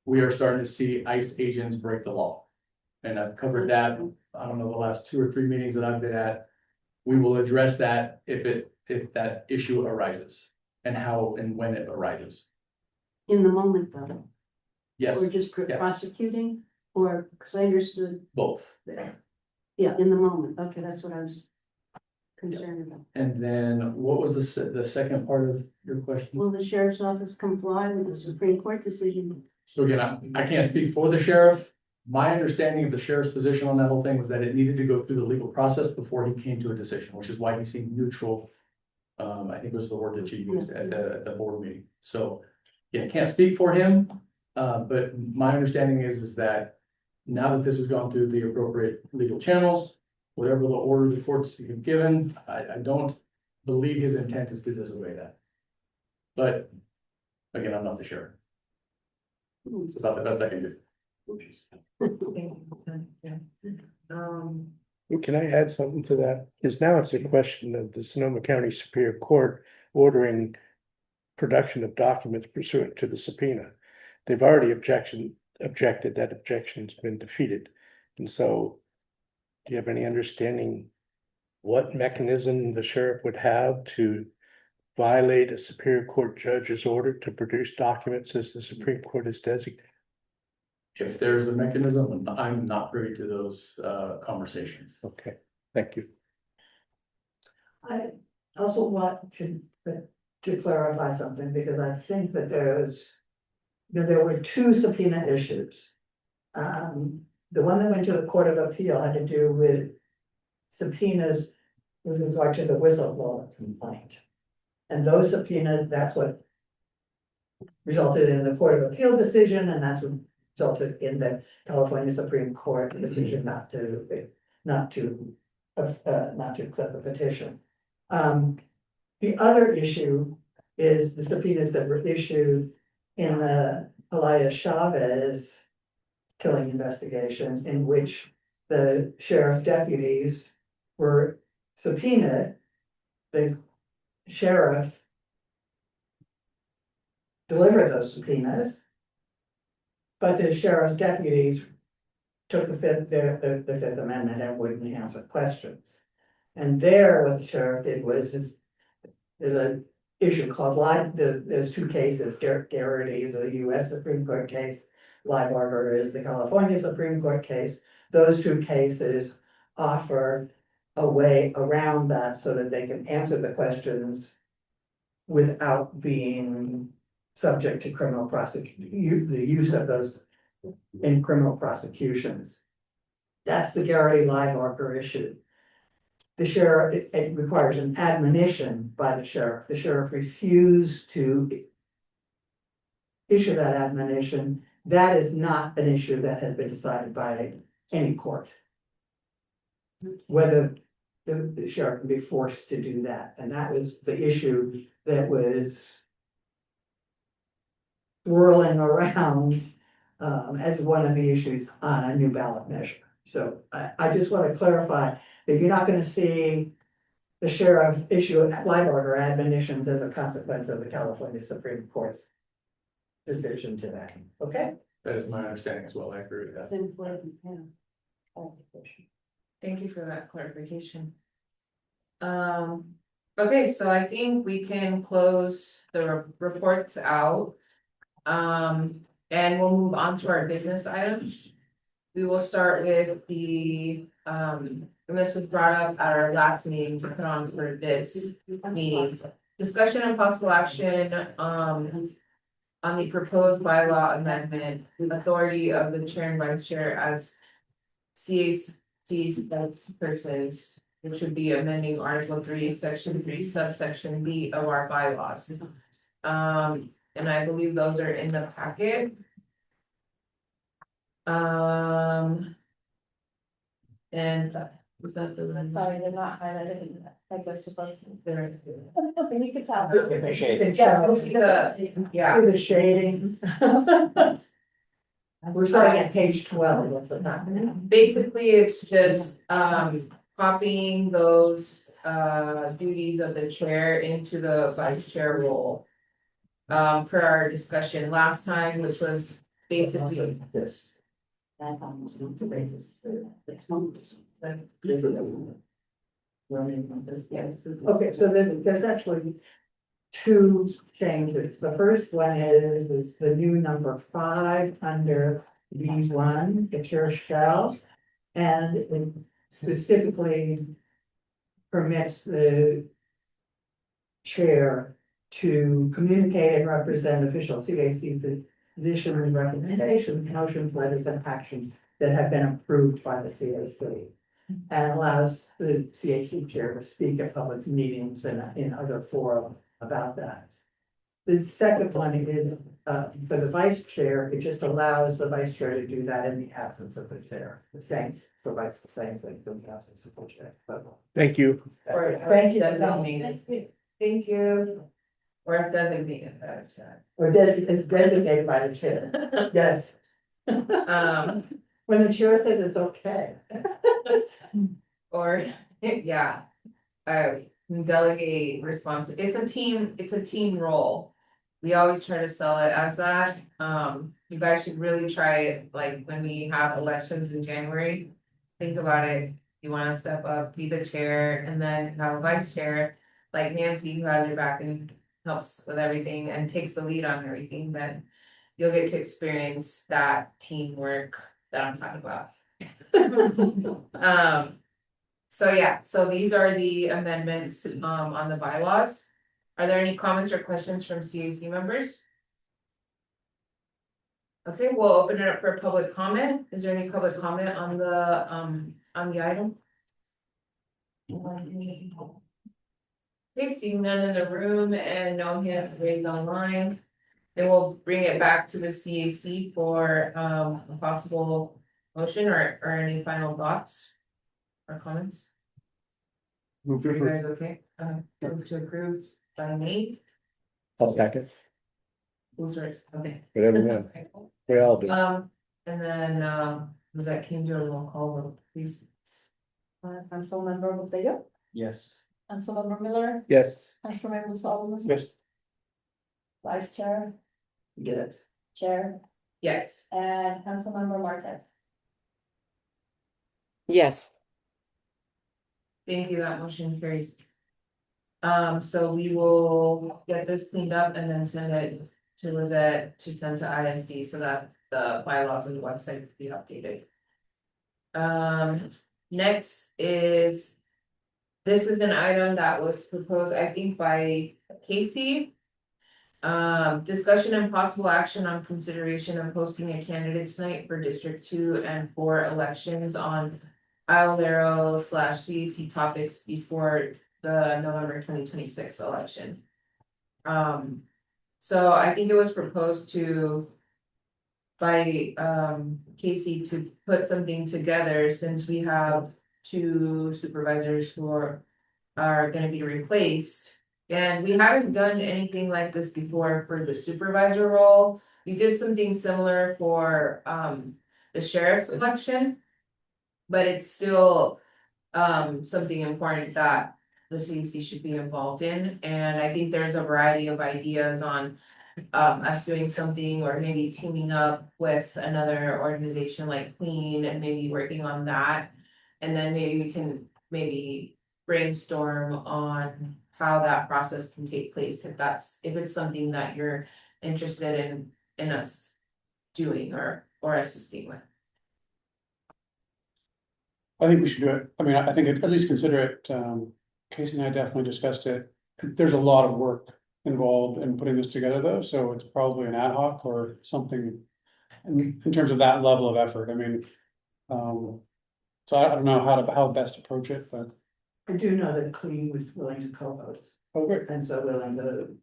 we are starting to see ICE agents break the law. And I've covered that, I don't know, the last 2 or 3 meetings that I've been at. We will address that if that issue arises and how and when it arises. In the moment though? Yes. Or just Yeah. prosecuting, or, because I understood. Both. Yeah, in the moment. Okay, that's what I was concerned about. And then what was the second part of your question? Will the sheriff's office comply with the Supreme Court decision? So again, I can't speak for the sheriff. My understanding of the sheriff's position on that whole thing was that it needed to go through the legal process before he came to a decision, which is why he seemed neutral. I think was the word that you used at the board meeting. So, yeah, I can't speak for him. But my understanding is that now that this has gone through the appropriate legal channels, whatever the order the courts have given, I don't believe his intent is to disobey that. But again, I'm not the sheriff. It's about the best I can do. Um, Can I add something to that? Because now it's a question of the Sonoma County Superior Court ordering production of documents pursuant to the subpoena. They've already objected, that objection's been defeated. And so, do you have any understanding what mechanism the sheriff would have to violate a Superior Court judge's order to produce documents as the Supreme Court has designated? If there's a mechanism, I'm not privy to those conversations. Okay, thank you. I also want to clarify something, because I think that there were two subpoena issues. The one that went to the Court of Appeal had to do with subpoenas with regard to the whistleblower complaint. And those subpoenas, that's what resulted in the Court of Appeal decision, and that's what resulted in the California Supreme Court decision not to accept the petition. The other issue is the subpoenas that were issued in the Elias Chavez killing investigation, in which the sheriff's deputies were subpoenaed. The sheriff delivered those subpoenas, but the sheriff's deputies took the Fifth Amendment and wouldn't answer questions. And there, what the sheriff did was, there's an issue called there's two cases, Garrity is a US Supreme Court case, Linebarger is the California Supreme Court case. Those two cases offer a way around that so that they can answer the questions without being subject to criminal prosecution, the use of those in criminal prosecutions. That's the Garrity Linebarger issue. The sheriff, it requires an admonition by the sheriff. The sheriff refused to issue that admonition. That is not an issue that has been decided by any court. Whether the sheriff can be forced to do that, and that was the issue that was whirling around as one of the issues on a new ballot measure. So I just want to clarify that you're not going to see the sheriff issue Linebarger admonitions as a consequence of the California Supreme Court's decision today. Okay? That is my understanding as well. I agree with that. It's important, yeah. Thank you for that clarification. Okay, so I think we can close the reports out. And we'll move on to our business items. We will start with the, and this was brought up at our last meeting, to put on for this meeting. Discussion and possible action, on the proposed bylaw amendment, authority of the chair and vice chair as CAC spokespersons, which would be amending Article 3, Section 3, subsection B of our bylaws. And I believe those are in the packet. And was that the one? Sorry, they're not highlighted, I was supposed to. There. You could tell. Appreciate it. Yeah, we'll see yeah. The shadings. We're starting at page 12 of the Basically, it's just copying those duties of the chair into the vice chair role. Per our discussion last time, which was basically this. Okay, so there's actually two changes. The first one is the new number 5 under B1, the chair shall, and it specifically permits the chair to communicate and represent official CAC position and recommendations, motions, letters, and actions that have been approved by the CAC. And allows the CAC chair to speak at public meetings and in other forums about that. The second one is for the vice chair, it just allows the vice chair to do that in the absence of the chair. The same, so that's the same thing for the absence of the chair. Thank you. or Thank you. designated. Thank you. Or if designated, Or is designated by the chair. Yes. When the chair says it's okay. Or, yeah. Delegate it's a team role. We always try to sell it as that. You guys should really try it, like, when we have elections in January. Think about it. You wanna step up, be the chair, and then have a vice chair, like Nancy, who has your back and helps with everything and takes the lead on everything, then you'll get to experience that teamwork that I'm talking about. So yeah, so these are the amendments on the bylaws. Are there any comments or questions from CAC members? Okay, we'll open it up for public comment. Is there any public comment on the item? Okay, seeing none in the room and no hands raised online. Then we'll bring it back to the CAC for a possible motion or any final thoughts or comments. Move to Are you approve. guys okay? Move to approve by me. I'll second, Who's first? Okay. whatever, one. Okay, cool. We all do. And then, was that King do a roll call vote, please? Councilmember Botello, Yes. Councilmember Miller, Yes. Councilmember Gonzalez, Yes. Vice Chair, Get it? Chair, Yes. and Councilmember Marquez. Yes. Thank you, that motion carries. So we will get this cleaned up and then send it to Lizette to send to ISD so that the bylaws on the website will be updated. Next is. This is an item that was proposed, I think, by Casey. Discussion and possible action on consideration of hosting a candidates night for District 2 and 4 elections on Iolero/CAC topics before the November 2026 election. So I think it was proposed by Casey to put something together since we have 2 supervisors who are gonna be replaced. And we haven't done anything like this before for the supervisor role. We did something similar for the sheriff's election. But it's still something important that the CAC should be involved in, and I think there's a variety of ideas on us doing something or maybe teaming up with another organization like Clean and maybe working on that. And then maybe we can brainstorm on how that process can take place if it's something that you're interested in us doing or assisting with. I think we should do it. I mean, I think at least consider it. Casey and I definitely discussed it. There's a lot of work involved in putting this together though, so it's probably an ad hoc or something. In terms of that level of effort, I mean, so I don't know how best approach it, but. I do know that Clean was willing to co-host. Oh, great. And so willing to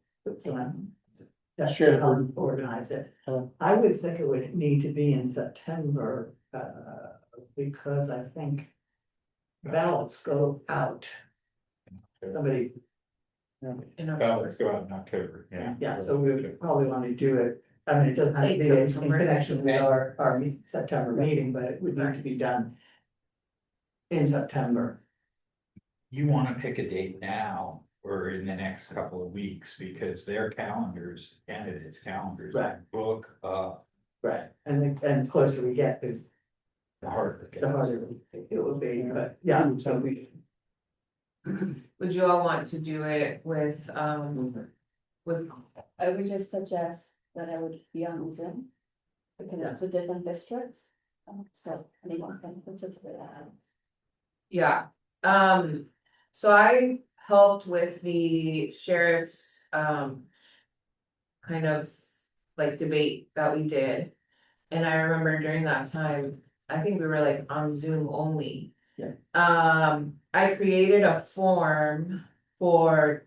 Share the help organize it. I would think it would need to be in September, because I think ballots go out. Somebody. Ballots go out in October, yeah. Yeah, so we would probably want to do it, I mean, it doesn't have to Late be in September. connection with our September meeting, but it would need to be done. In September. You wanna pick a date now or in the next couple of weeks, because their candidates' calendars. Right. Book up. Right, and the closer we get, is The harder it gets. the harder it will be, but yeah, so we. Would you all want to do it with? I would just suggest that I would be on Zoom. Because it's 2 different districts, so anyone can participate. Yeah, so I helped with the sheriff's kind of like debate that we did. And I remember during that time, I think we were like on Zoom only. Yeah. I created a form for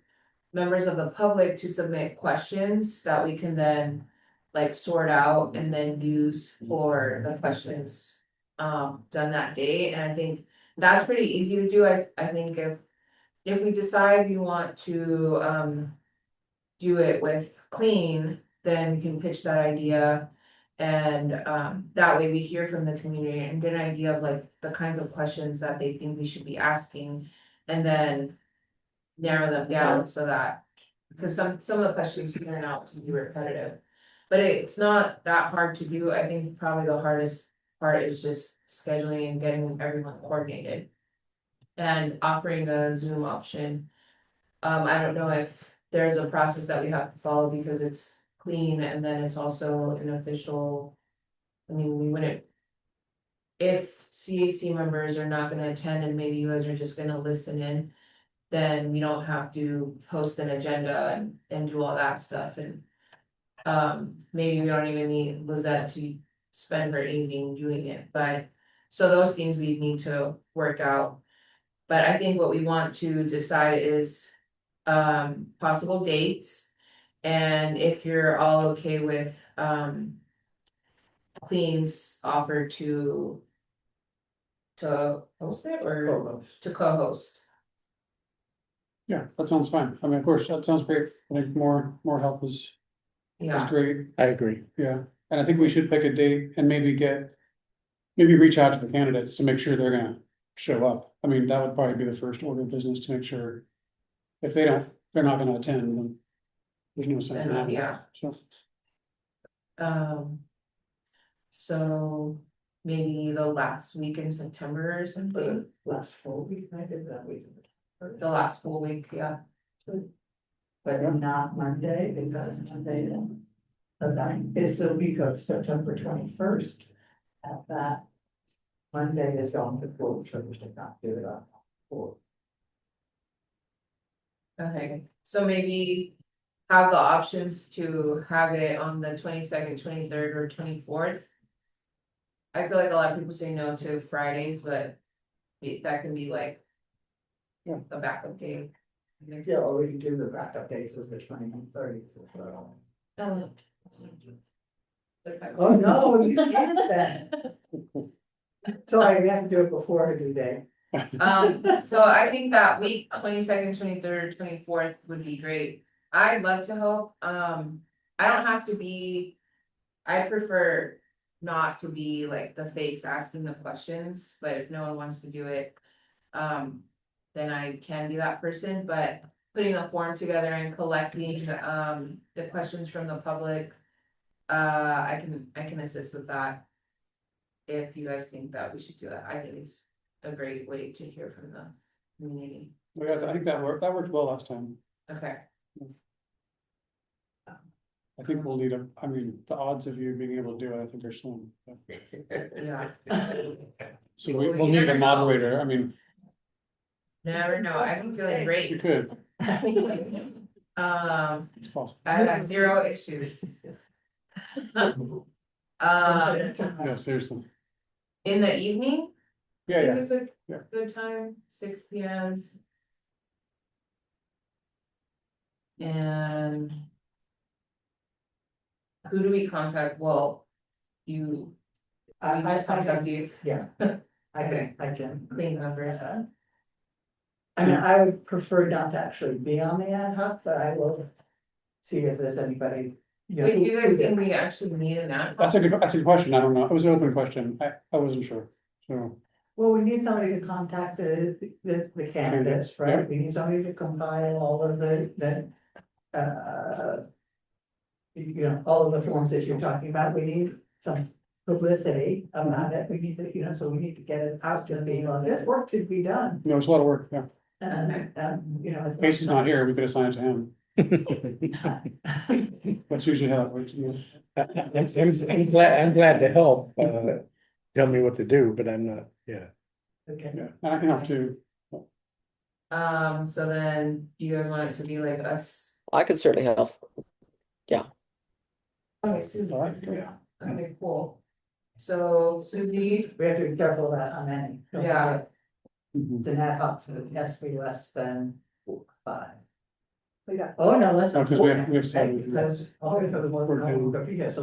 members of the public to submit questions that we can then like sort out and then use for the questions done that day. And I think that's pretty easy to do. I think if we decide we want to do it with Clean, then we can pitch that idea And that way we hear from the community and get an idea of like the kinds of questions that they think we should be asking. And then narrow them down so that, because some of the questions turn out to be repetitive. But it's not that hard to do. I think probably the hardest part is just scheduling and getting everyone coordinated. And offering a Zoom option. I don't know if there's a process that we have to follow because it's clean and then it's also an official. I mean, we wouldn't. If CAC members are not gonna attend and maybe you guys are just gonna listen in, then we don't have to post an agenda and do all that stuff and. Maybe we don't even need Lizette to spend her evening doing it, but, so those things we need to work out. But I think what we want to decide is, possible dates. And if you're all okay with, Clean's offer to. To host it or Co-host. to co-host? Yeah, that sounds fine. I mean, of course, that sounds great. I think more help is Yeah, great. I agree. Yeah, and I think we should pick a date and maybe reach out to the candidates to make sure they're gonna show up. I mean, that would probably be the first order of business to make sure. If they're not gonna attend, then there's no sense in having yeah. that, so. So maybe the last week in September or something, Last full week, I did that week. the last full week, yeah. But not Monday, because Monday is the week of September 21st. At that Monday is going to full church to not do it on. Full. Okay, so maybe have the options to have it on the 22nd, 23rd, or 24th. I feel like a lot of people say no to Fridays, but that can be like. Yeah. A backup day. Yeah, or we can do the backup dates as the 29th and 30th as well. Oh, no, you can't then. Sorry, we have to do it before a due day. So I think that week, 22nd, 23rd, 24th would be great. I'd love to help. I don't have to be. I prefer not to be like the face asking the questions, but if no one wants to do it. Then I can be that person, but putting a form together and collecting the questions from the public. I can assist with that. If you guys think that we should do that, I think it's a great way to hear from the community. Yeah, I think that worked well last time. Okay. I think we'll need I mean, the odds of you being able to do it, I think are slim. Yeah. So Well, we'll you need never a know. moderator, I mean. Never know, I'm feeling You great. could, It's possible. I have 0 issues. Yeah, seriously. In the evening? Yeah, I think yeah. it's a Yeah. good time, 6 p.m. And. Who do we contact? Well, we just contact you. Yeah. I can. Clean numbers. I mean, I would prefer not to actually be on the ad hoc, but I will see if there's anybody. Wait, do you guys think we actually need an ad hoc? That's a good question, I don't know, it was an open question, I wasn't sure, so. Well, we need somebody to contact the candidates, Yeah. right? We need somebody to compile all of all of the forms that you're talking about. We need some publicity about it. We need to, so we need to get it out to people. This work should be done. No, it's a lot of work, yeah. It's Casey's not here, we could assign it to him. That's usually how it works. I'm glad to help, tell me what to do, but I'm not, yeah. Okay. Yeah, and I can help too. So then you guys want it to be like us? I could certainly help. Okay, Susie. All right, yeah. Okay, cool. So Susie, We have to be careful of that on any. Yeah. It's an ad hoc, so it has to be less than 5. Oh, no, less than Oh, 'cause 4. we have seven. Because, so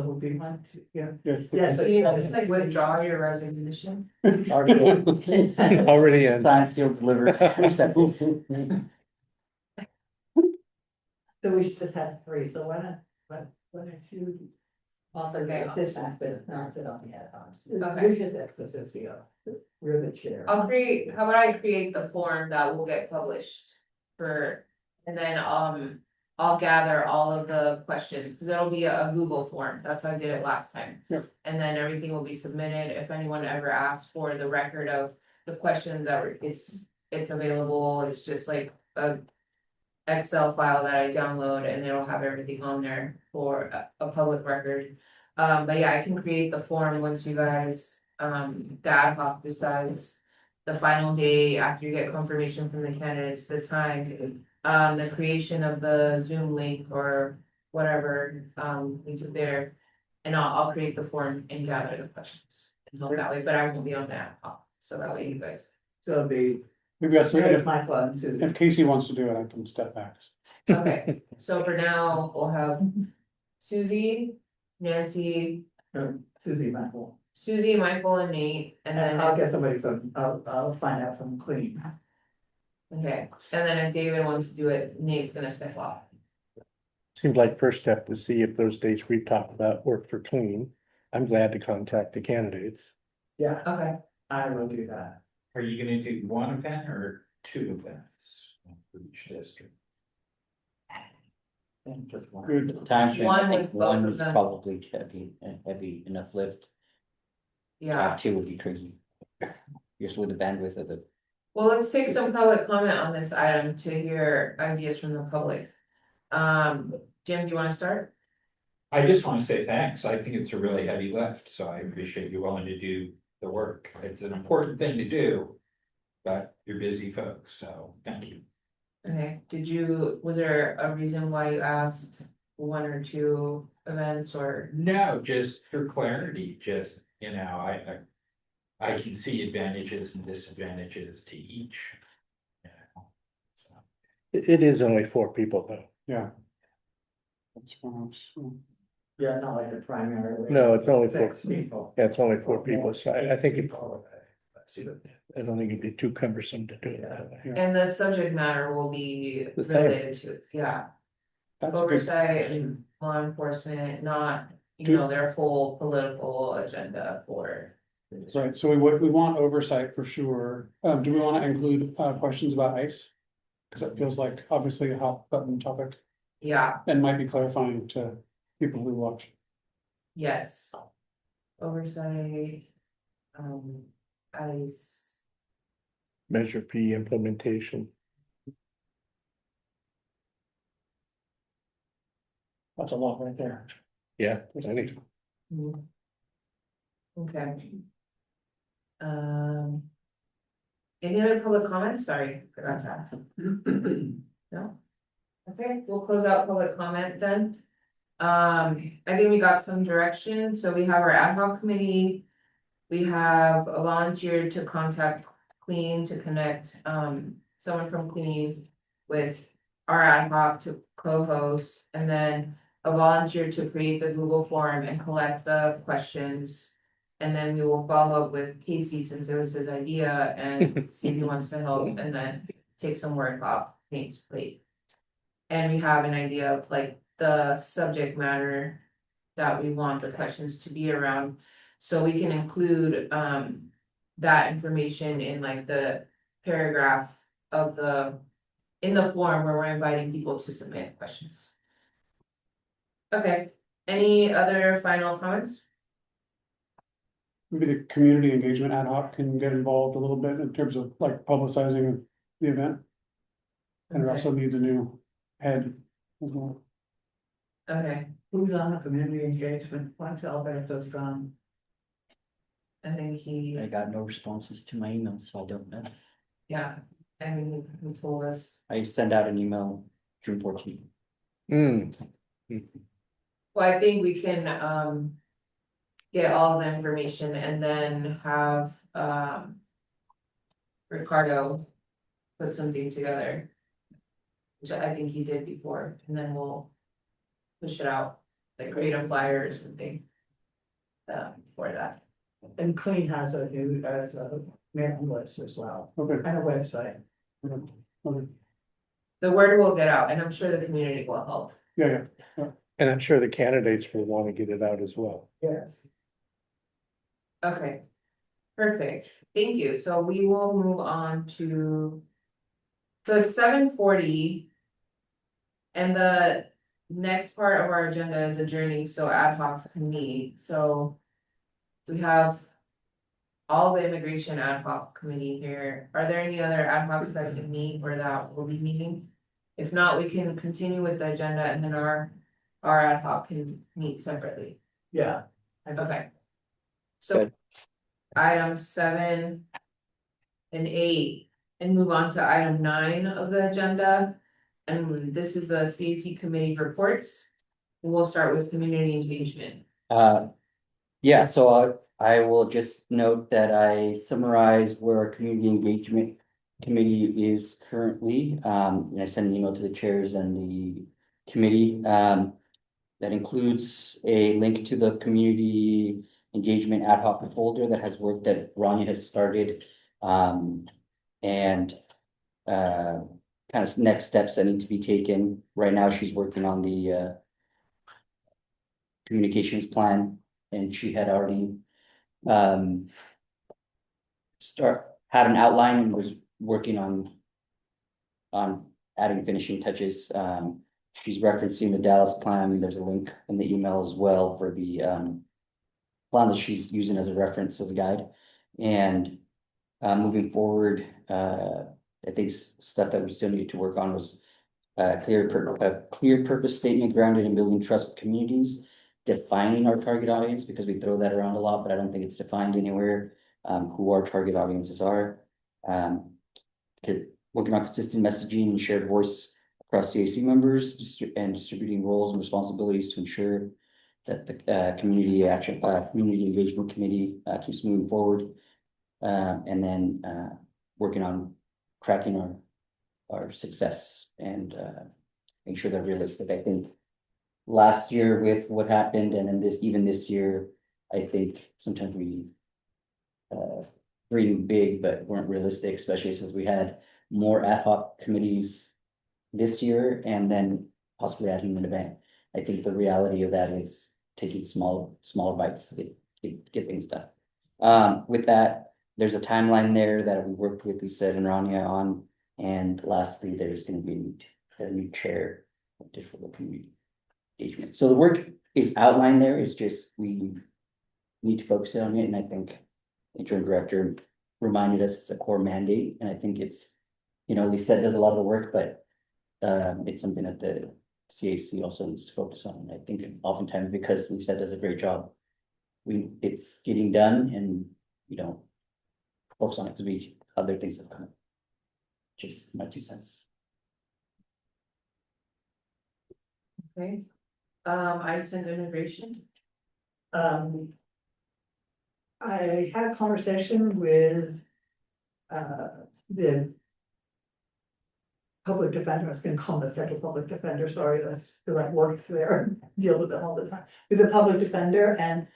we'll be one, yeah. Yeah, so you just like withdraw your resignation? Already in. Signed, sealed, delivered. So we should just have 3, so why don't you Also, Okay. assistants, but not sit on the ad hocs. Okay. You're just ex officio, you're the chair. how about I create the form that will get published for, and then, I'll gather all of the questions, because it'll be a Google form, that's how I did it last time. Yep. And then everything will be submitted, if anyone ever asks for the record of the questions that were, it's available, it's just like a Excel file that I download, and it'll have everything on there for a public record. But yeah, I can create the form once you guys, the ad hoc decides the final day after you get confirmation from the candidates, the time, the creation of the Zoom link or whatever, we do there. And I'll create the form and gather the questions and help that way, but I won't be on that, so that way you guys. So the, Maybe that's, here's Michael and Susan. if Casey wants to do it, I can step back. Okay, so for now, we'll have Susie, Nancy, Susie Michael. Susie, Michael, and Nate, and And I'll then, get somebody from, I'll find out from Clean. okay, and then if David wants to do it, Nate's gonna step off. Seems like first step to see if those dates we talked about work for clean. I'm glad to contact the candidates. Yeah, Okay, I will do that. Are you gonna do one event or two events for each district? Just one. Good. Time frame, One I think with both one of is them. probably heavy enough lift. yeah, Two would be crazy. Just with the bandwidth of the, well, let's take some public comment on this item to hear ideas from the public. Jim, do you wanna start? I just want to say thanks. I think it's a really heavy lift, so I appreciate you willing to do the work. It's an important thing to do. But you're busy folks, so thank you. Okay, was there a reason why you asked one or two events or? No, just for clarity, just, I can see advantages and disadvantages to each. you know, so. It is only 4 people though. Yeah. That's what Yeah, it's not like the primary. No, it's only 4. 6 people. Yeah, it's only 4 people, so I think it, See that. I don't think it'd be too cumbersome to do it that way. And the subject matter will be The same. related to, yeah, That's a good, oversight and law enforcement, not, their full political agenda for. the district. right, so we want oversight for sure. Do we wanna include, questions about ICE? Cause that feels like obviously a hot button topic Yeah, and might be clarifying to people who watch. yes. Oversight. ICE, Measure P implementation. That's a lot right there. Yeah, I think okay. Any other public comments? Sorry, forgot to ask. No? Okay, we'll close out public comment then. I think we got some direction, so we have our ad hoc committee. We have a volunteer to contact Clean to connect, someone from Clean with our ad hoc to co-host, and then a volunteer to create the Google form and collect the questions. And then we will follow up with Casey since it was his idea and see if he wants to help and then take some work off Nate's plate. And we have an idea of like the subject matter that we want the questions to be around. So we can include that information in like the paragraph of in the form where we're inviting people to submit questions. Okay, any other final comments? Maybe the community engagement ad hoc can get involved a little bit in terms of like publicizing the event. And it also needs a new head as well. Okay, Who's on the community engagement? Once Alberto's gone. I think I got no responses to my emails, so I don't know. yeah, I mean, he told us. I sent out an email June 14th. Well, I think we can get all the information and then have Ricardo put something together. Which I think he did before, and then we'll push it out, like create a flyer or something. For that. And Clean has a new, mailing list as well, Okay. and a website. Okay. The word will get out, and I'm sure the community will help. Yeah, yeah. And I'm sure the candidates will want to get it out as well. Yes. Okay. Perfect, thank you, so we will move on to. So it's 7:40. And the next part of our agenda is adjourning, so ad hocs can meet, so. We have. All the immigration ad hoc committee here, are there any other ad hocs that can meet or that will be meeting? If not, we can continue with the agenda and then our ad hoc can meet separately. Yeah. Okay. So. Good. Items 7. And 8, and move on to item 9 of the agenda. And this is the CAC committee reports. We'll start with community engagement. Yeah, so I will just note that I summarize where our community engagement committee is currently. And I sent an email to the chairs and the committee. That includes a link to the community engagement ad hoc folder that has work that Rania has started. And kind of next steps that need to be taken. Right now, she's working on the communications plan, and she had already had an outline and was working on adding finishing touches. She's referencing the Dallas plan. There's a link in the email as well for the plan that she's using as a reference as a guide. And moving forward, I think stuff that we still need to work on was a clear purpose statement grounded in building trust with communities, defining our target audience, because we throw that around a lot, but I don't think it's defined anywhere, who our target audiences are. Working on consistent messaging and shared voice across CAC members and distributing roles and responsibilities to ensure that the community engagement committee keeps moving forward. And then working on tracking our success and make sure they're realistic. I think last year with what happened and then even this year, I think sometimes we dream big but weren't realistic, especially since we had more ad hoc committees this year and then possibly adding an event. I think the reality of that is taking smaller bites to get things done. With that, there's a timeline there that we worked with Lisa and Rania on. And lastly, there's going to be a new chair for the community engagement. So the work is outlined there. It's just we need to focus on it. And I think interim director reminded us it's a core mandate. And I think it's, Lisa does a lot of the work, but it's something that the CAC also needs to focus on. And I think oftentimes because Lisa does a great job, it's getting done and focus on it because other things have come up. Just my 2 cents. Okay. ICE and immigration. I had a conversation with the public defender. I was gonna call him the federal public defender, sorry, that's because I worked there and deal with them all the time, with the public defender, and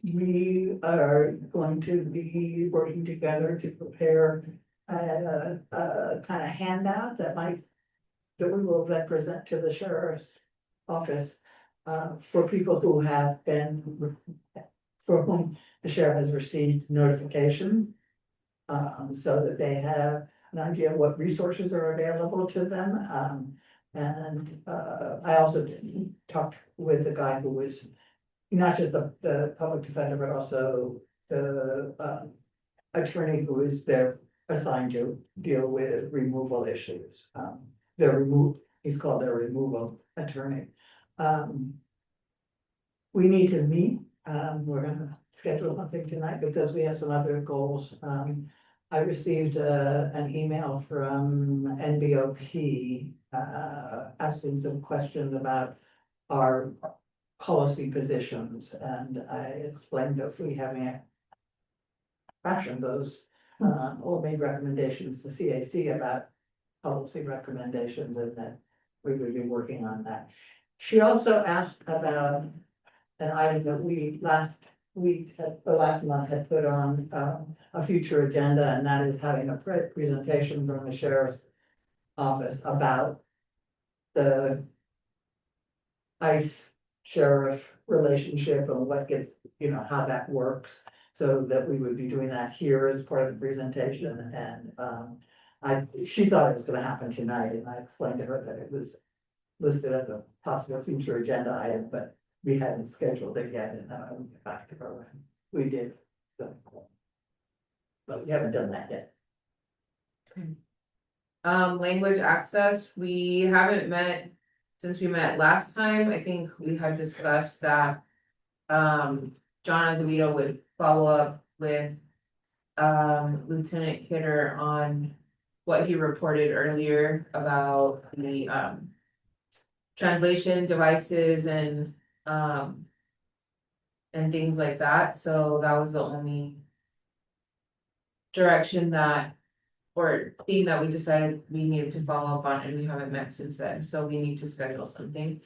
we are going to be working together to prepare a kind of handout that we will then present to the sheriff's office for people who have been, for whom the sheriff has received notification, so that they have an idea of what resources are available to them. And I also talked with the guy who was not just the public defender, but also the attorney who is there assigned to deal with removal issues. He's called their removal attorney. We need to meet. We're gonna schedule something tonight because we have some other goals. I received an email from NBOP asking some questions about our policy positions, and I explained that we haven't fashioned those or made recommendations to CAC about policy recommendations, and that we would be working on that. She also asked about an item that we last month had put on a future agenda, and that is having a presentation from the sheriff's office about the ICE sheriff relationship and what get, you know, how that works. So that we would be doing that here as part of the presentation and, she thought it was gonna happen tonight and I explained to her that it was listed as a possible future agenda item, but we hadn't scheduled it yet and I would get back to her when we did. So, but we haven't done that yet. Language access, we haven't met since we met last time. I think we had discussed that. John Azevedo would follow up with. Lieutenant Kidder on what he reported earlier about the, translation devices and things like that. So that was the only direction that, or theme that we decided we needed to follow up on, and we haven't met since then, so we need to schedule something.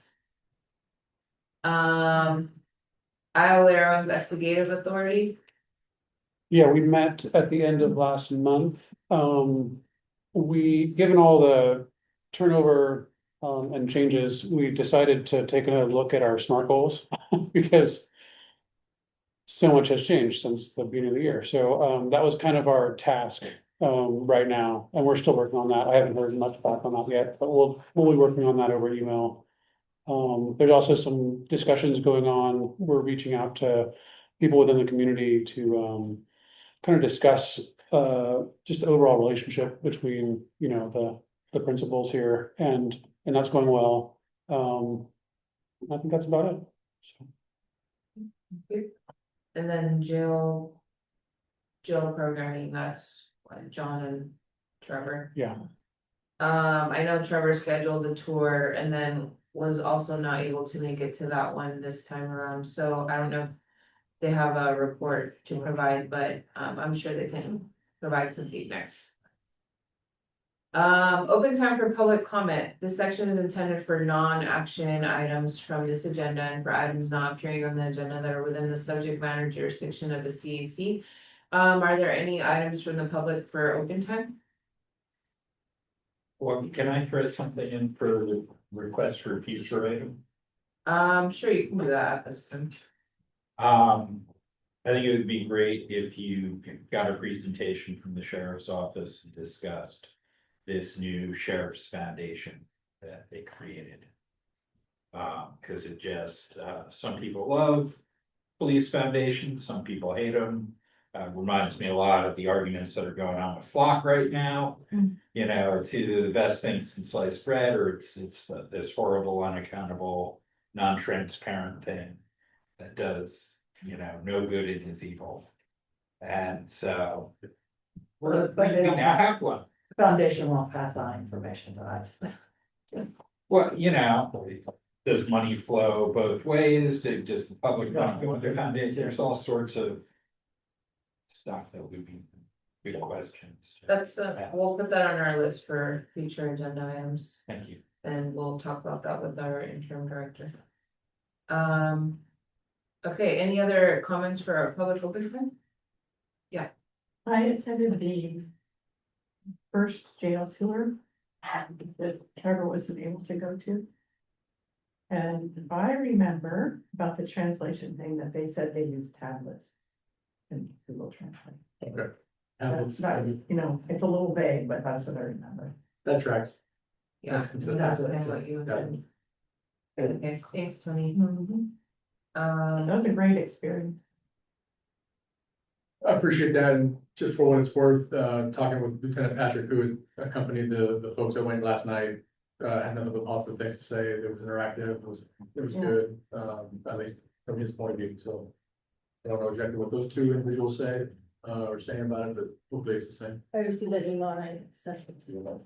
Iolero Investigative Authority. Yeah, we met at the end of last month. Given all the turnover and changes, we decided to take another look at our SMART goals because so much has changed since the beginning of the year. So that was kind of our task right now, and we're still working on that. I haven't heard much back on that yet, but we'll be working on that over email. There's also some discussions going on. We're reaching out to people within the community to kind of discuss just the overall relationship between, you know, the principals here and that's going well. I think that's about it. So. And then jail programming, that's what, John and Trevor. Yeah. I know Trevor scheduled the tour and then was also not able to make it to that one this time around, so I don't know if they have a report to provide, but I'm sure they can provide some feedbacks. Open time for public comment. This section is intended for non-action items from this agenda and for items not appearing on the agenda that are within the subject matter jurisdiction of the CAC. Are there any items from the public for open time? Well, can I throw something in for the request for a future item? Sure, you can do that this time. I think it would be great if you got a presentation from the sheriff's office and discussed this new sheriff's foundation that they created. Cause it just, some people love police foundations, some people hate them. Reminds me a lot of the arguments that are going on with Flock right now. You know, it's either the best thing since sliced bread, or it's this horrible, unaccountable, non-transparent thing that does, you know, no good and is evil. And so we now have one. The foundation won't pass on information to us. Well, you know, does money flow both ways? Does the public not go into foundation? There's all sorts of stuff that would be good questions. That's we'll put that on our list for future agenda items. Thank you. And we'll talk about that with our interim director. Okay, any other comments for our public open time? Yeah. I attended the first jail tour that Trevor wasn't able to go to. And I remember about the translation thing that they said they used tablets in Google Translate. Okay. That's not, you know, it's a little vague, but that's what I remember. That tracks. Yeah, That's consistent. that's what you had. Okay, thanks, Tony. That was a great experience. I appreciate that, and just for what it's worth, talking with Lieutenant Patrick, who accompanied the folks that went last night. Had nothing but positive things to say. It was interactive, it was good, at least from his point of view, so. I don't know exactly what those two individuals say, or saying about it, but hopefully it's the same. I received an email and I sent it to you.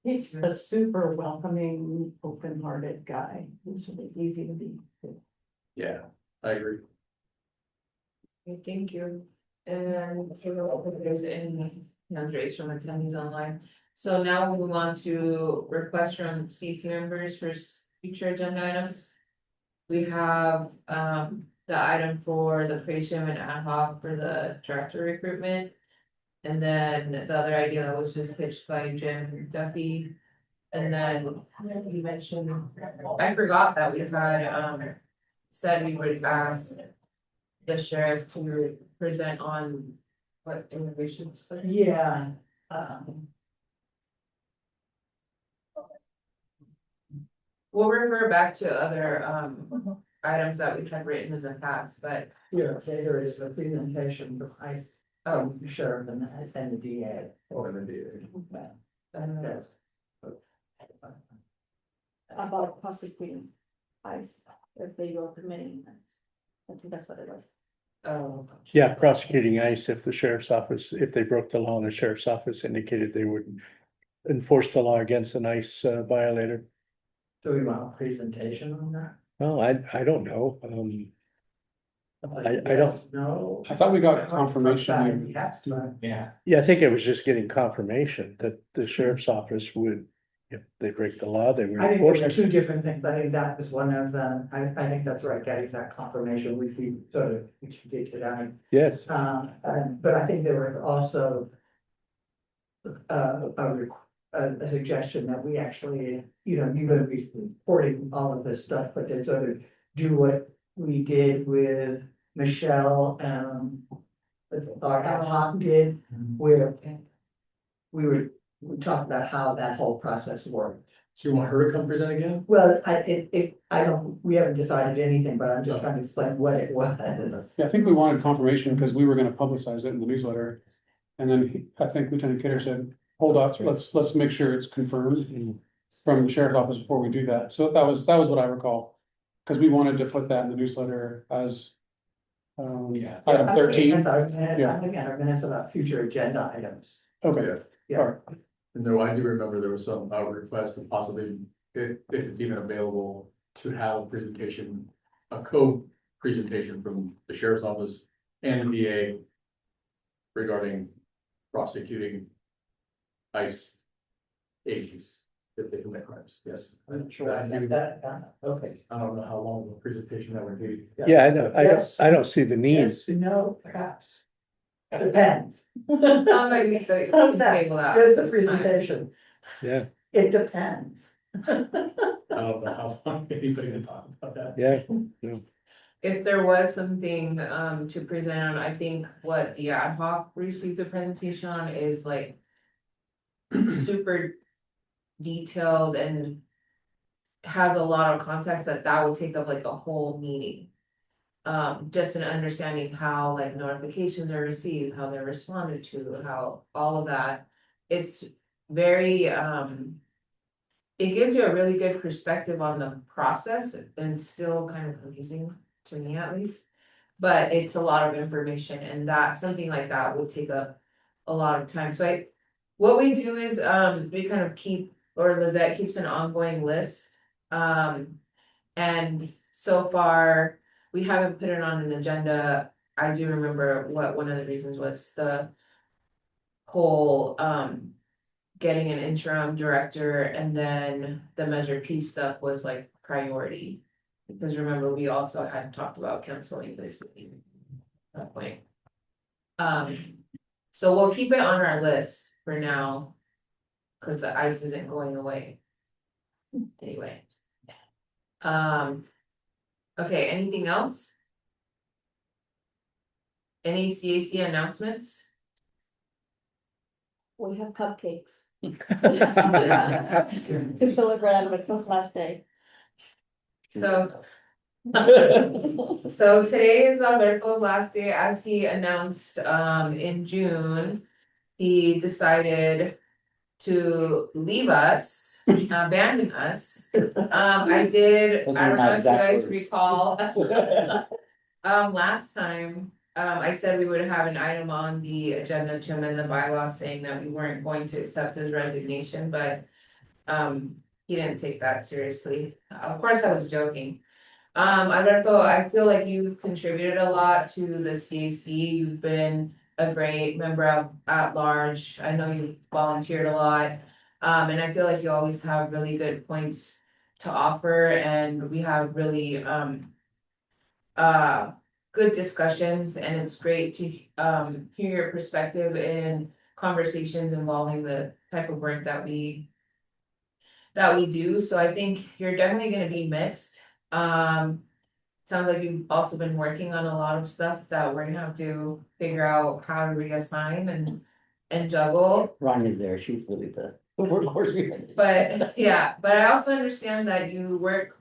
He's a super welcoming, open-hearted guy. He's really easy to be with. Yeah, I agree. Okay, thank you. And if there's any hands raised from attendees online. So now we'll move on to requests from CC members for future agenda items. We have the item for the creation of an ad hoc for the director recruitment. And then the other idea that was just pitched by Jim Duffy And then you mentioned, I forgot that we had, said we would ask the sheriff to present on what immigration stuff. Yeah. We'll refer back to other, items that we've had written in the past, but, Here, there is a presentation by the sheriff and the DA. Or the DA. Yes. About prosecuting ICE if they were permitting. I think that's what it was. oh. Yeah, prosecuting ICE if the sheriff's office, if they broke the law and the sheriff's office indicated they would enforce the law against an ICE violator. Do we want a presentation on that? Well, I don't know. I don't- Yes, no. I thought we got confirmation. Yes, but Yeah. Yeah, I think it was just getting confirmation that the sheriff's office would, if they break the law, they would I think enforce there were it. two different things. I think that was one of them. I think that's right, getting that confirmation, which we did today. Yes, But I think there were also a suggestion that we actually, you're gonna be reporting all of this stuff, but to sort of do what we did with Michelle, our ad hoc did, where we talked about how that whole process worked. So you want her to come present again? Well, we haven't decided anything, but I'm just trying to explain what it was. Yeah, I think we wanted confirmation because we were gonna publicize it in the newsletter. And then I think Lieutenant Kidder said, hold up, let's make sure it's confirmed from the sheriff's office before we do that. So that was what I recall. Cause we wanted to put that in the newsletter as item 13. I'm looking at our minutes about future agenda items. Okay, Yeah. all right. And though I do remember there was some request to possibly, if it's even available, to have a presentation, a co-presentation from the sheriff's office and the DA regarding prosecuting ICE agents if they commit crimes. Yes. Sure. Okay. I don't know how long of a presentation that would be. yeah, I know. Yes. I don't see the need. Yes, no, perhaps. Depends. Sounds like we could table that Here's the this time. presentation. Yeah, It depends. I don't know how long anybody can talk about that. yeah. If there was something to present on, I think what the ad hoc received the presentation on is like. Super detailed and. Has a lot of context that would take up like a whole meeting. Just an understanding how like notifications are received, how they're responded to, how all of that. It's very it gives you a really good perspective on the process and still kind of confusing to me at least. But it's a lot of information and that something like that would take up a lot of time. So what we do is we kind of keep, or Lizette keeps an ongoing list. And so far, we haven't put it on an agenda. I do remember what one of the reasons was the whole getting an interim director and then the Measure P stuff was like priority. Because remember, we also had talked about canceling this meeting at that point. So we'll keep it on our list for now. Cause the ICE isn't going away. Anyway. Okay, anything else? Any CAC announcements? We have cupcakes to celebrate Alberto's last day. So. So today is Alberto's last day, as he announced in June. He decided to leave us, abandon us. I don't know if you guys recall. Last time, I said we would have an item on the agenda to amend the bylaw saying that we weren't going to accept his resignation, but. He didn't take that seriously. Of course, I was joking. Alberto, I feel like you've contributed a lot to the CAC. You've been a great member at large. I know you volunteered a lot. And I feel like you always have really good points to offer and we have really good discussions and it's great to hear your perspective in conversations involving the type of work that we that we do, so I think you're definitely gonna be missed. Sounds like you've also been working on a lot of stuff that we're gonna have to figure out how to reassign and juggle. Ronya's there, she's really the workhorse. But yeah, but I also understand that you work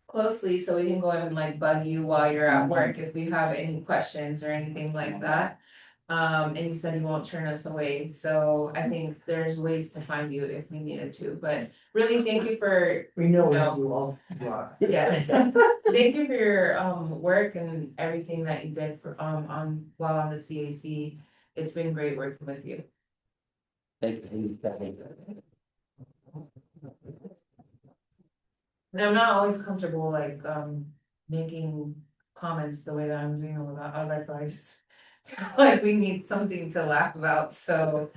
closely, so we can go and like bug you while you're at work if we have any questions or anything like that. And you said you won't turn us away, so I think there's ways to find you if we needed to, but really thank you for. We know No. you all are. Yes, thank you for your work and everything that you did for while on the CAC. It's been great working with you. Thank you. And I'm not always comfortable like making comments the way that I'm doing with other guys. Like we need something to laugh about, so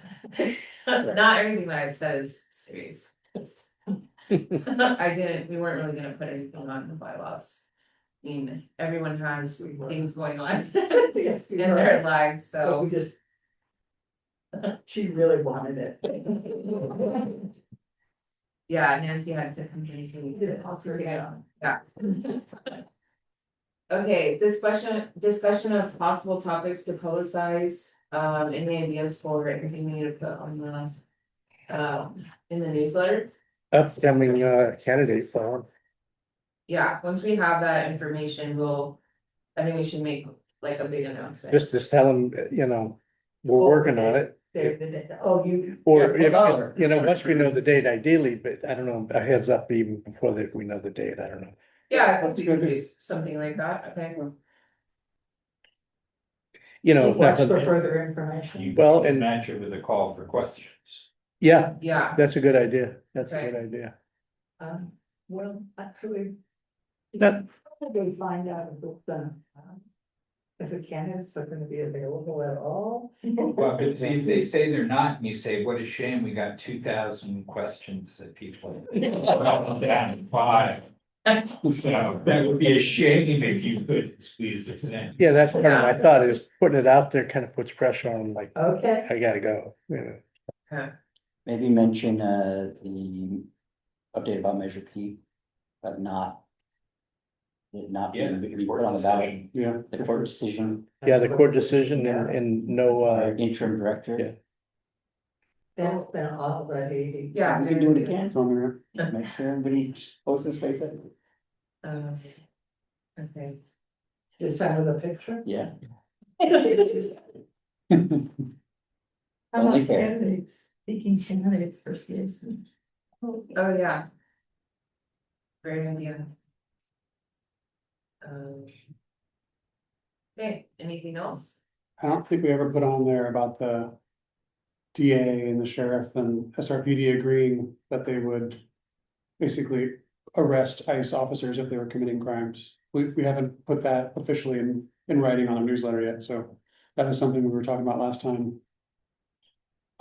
not everything that I've said is serious. We weren't really gonna put anything on the bylaws. I mean, everyone has things going on in their lives, so. We just. She really wanted it. Yeah, Nancy had to convince me to take it on, yeah. Okay, discussion of possible topics to publicize, any ideas for everything we need to put on the, in the newsletter? Upcoming candidate forum. Yeah, once we have that information, I think we should make like a big announcement. Just to tell them, we're working on it. Oh, you. Or, once we know the date ideally, but I don't know, a heads up even before we know the date, I don't know. Yeah, I think we could do something like that, okay. Watch for further information. Well, and match it with a call for questions. yeah, Yeah, that's a good idea. That's a Okay. good idea. Well, actually. That- Probably find out if the candidates are gonna be available at all. Well, but see, if they say they're not, and you say, what a shame, we got 2,000 questions that people. Well, down 5. So that would be a shame if you could squeeze this in. Yeah, that's part of my thought is putting it out there kind of puts pressure on like, Okay. I gotta go, Maybe mention the update about Measure P, but not. It not being be put on the ballot, Yeah. the court decision, Yeah, the court decision and no, interim director. Yeah. That's been already. yeah. We can do it again, It's on there. make sure everybody posts his face. Okay. Just send with a picture. Yeah. How Only about fair. candidates, seeking candidates for CAC? Oh, yeah. Great idea. Okay, anything else? I don't think we ever put on there about the DA and the sheriff and SRPD agreeing that they would basically arrest ICE officers if they were committing crimes. We haven't put that officially in writing on a newsletter yet, so that was something we were talking about last time.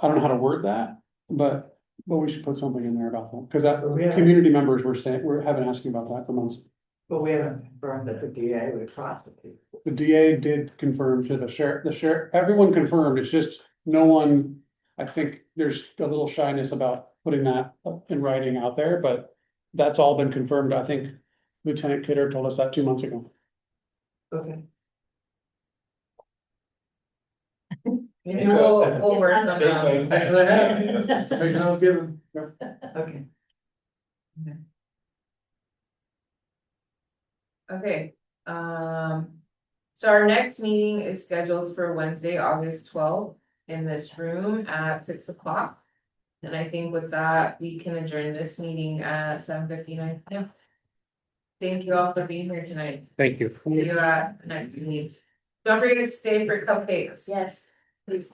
I don't know how to word that, but we should put something in there about that, because community members have been asking about that for months. But we haven't confirmed that the DA would prosecute. The DA did confirm to the sheriff, everyone confirmed, it's just no one, I think there's a little shyness about putting that in writing out there, but that's all been confirmed. I think Lieutenant Kidder told us that 2 months ago. Okay. Maybe we'll work on Actually, I have, that's the information I was given. Okay. Okay, so our next meeting is scheduled for Wednesday, August 12th in this room at 6 o'clock. And I think with that, we can adjourn this meeting at 7:59. Yeah. Thank you all for being here tonight. thank you. See you at next meeting. Don't forget to stay for cupcakes. Yes, please.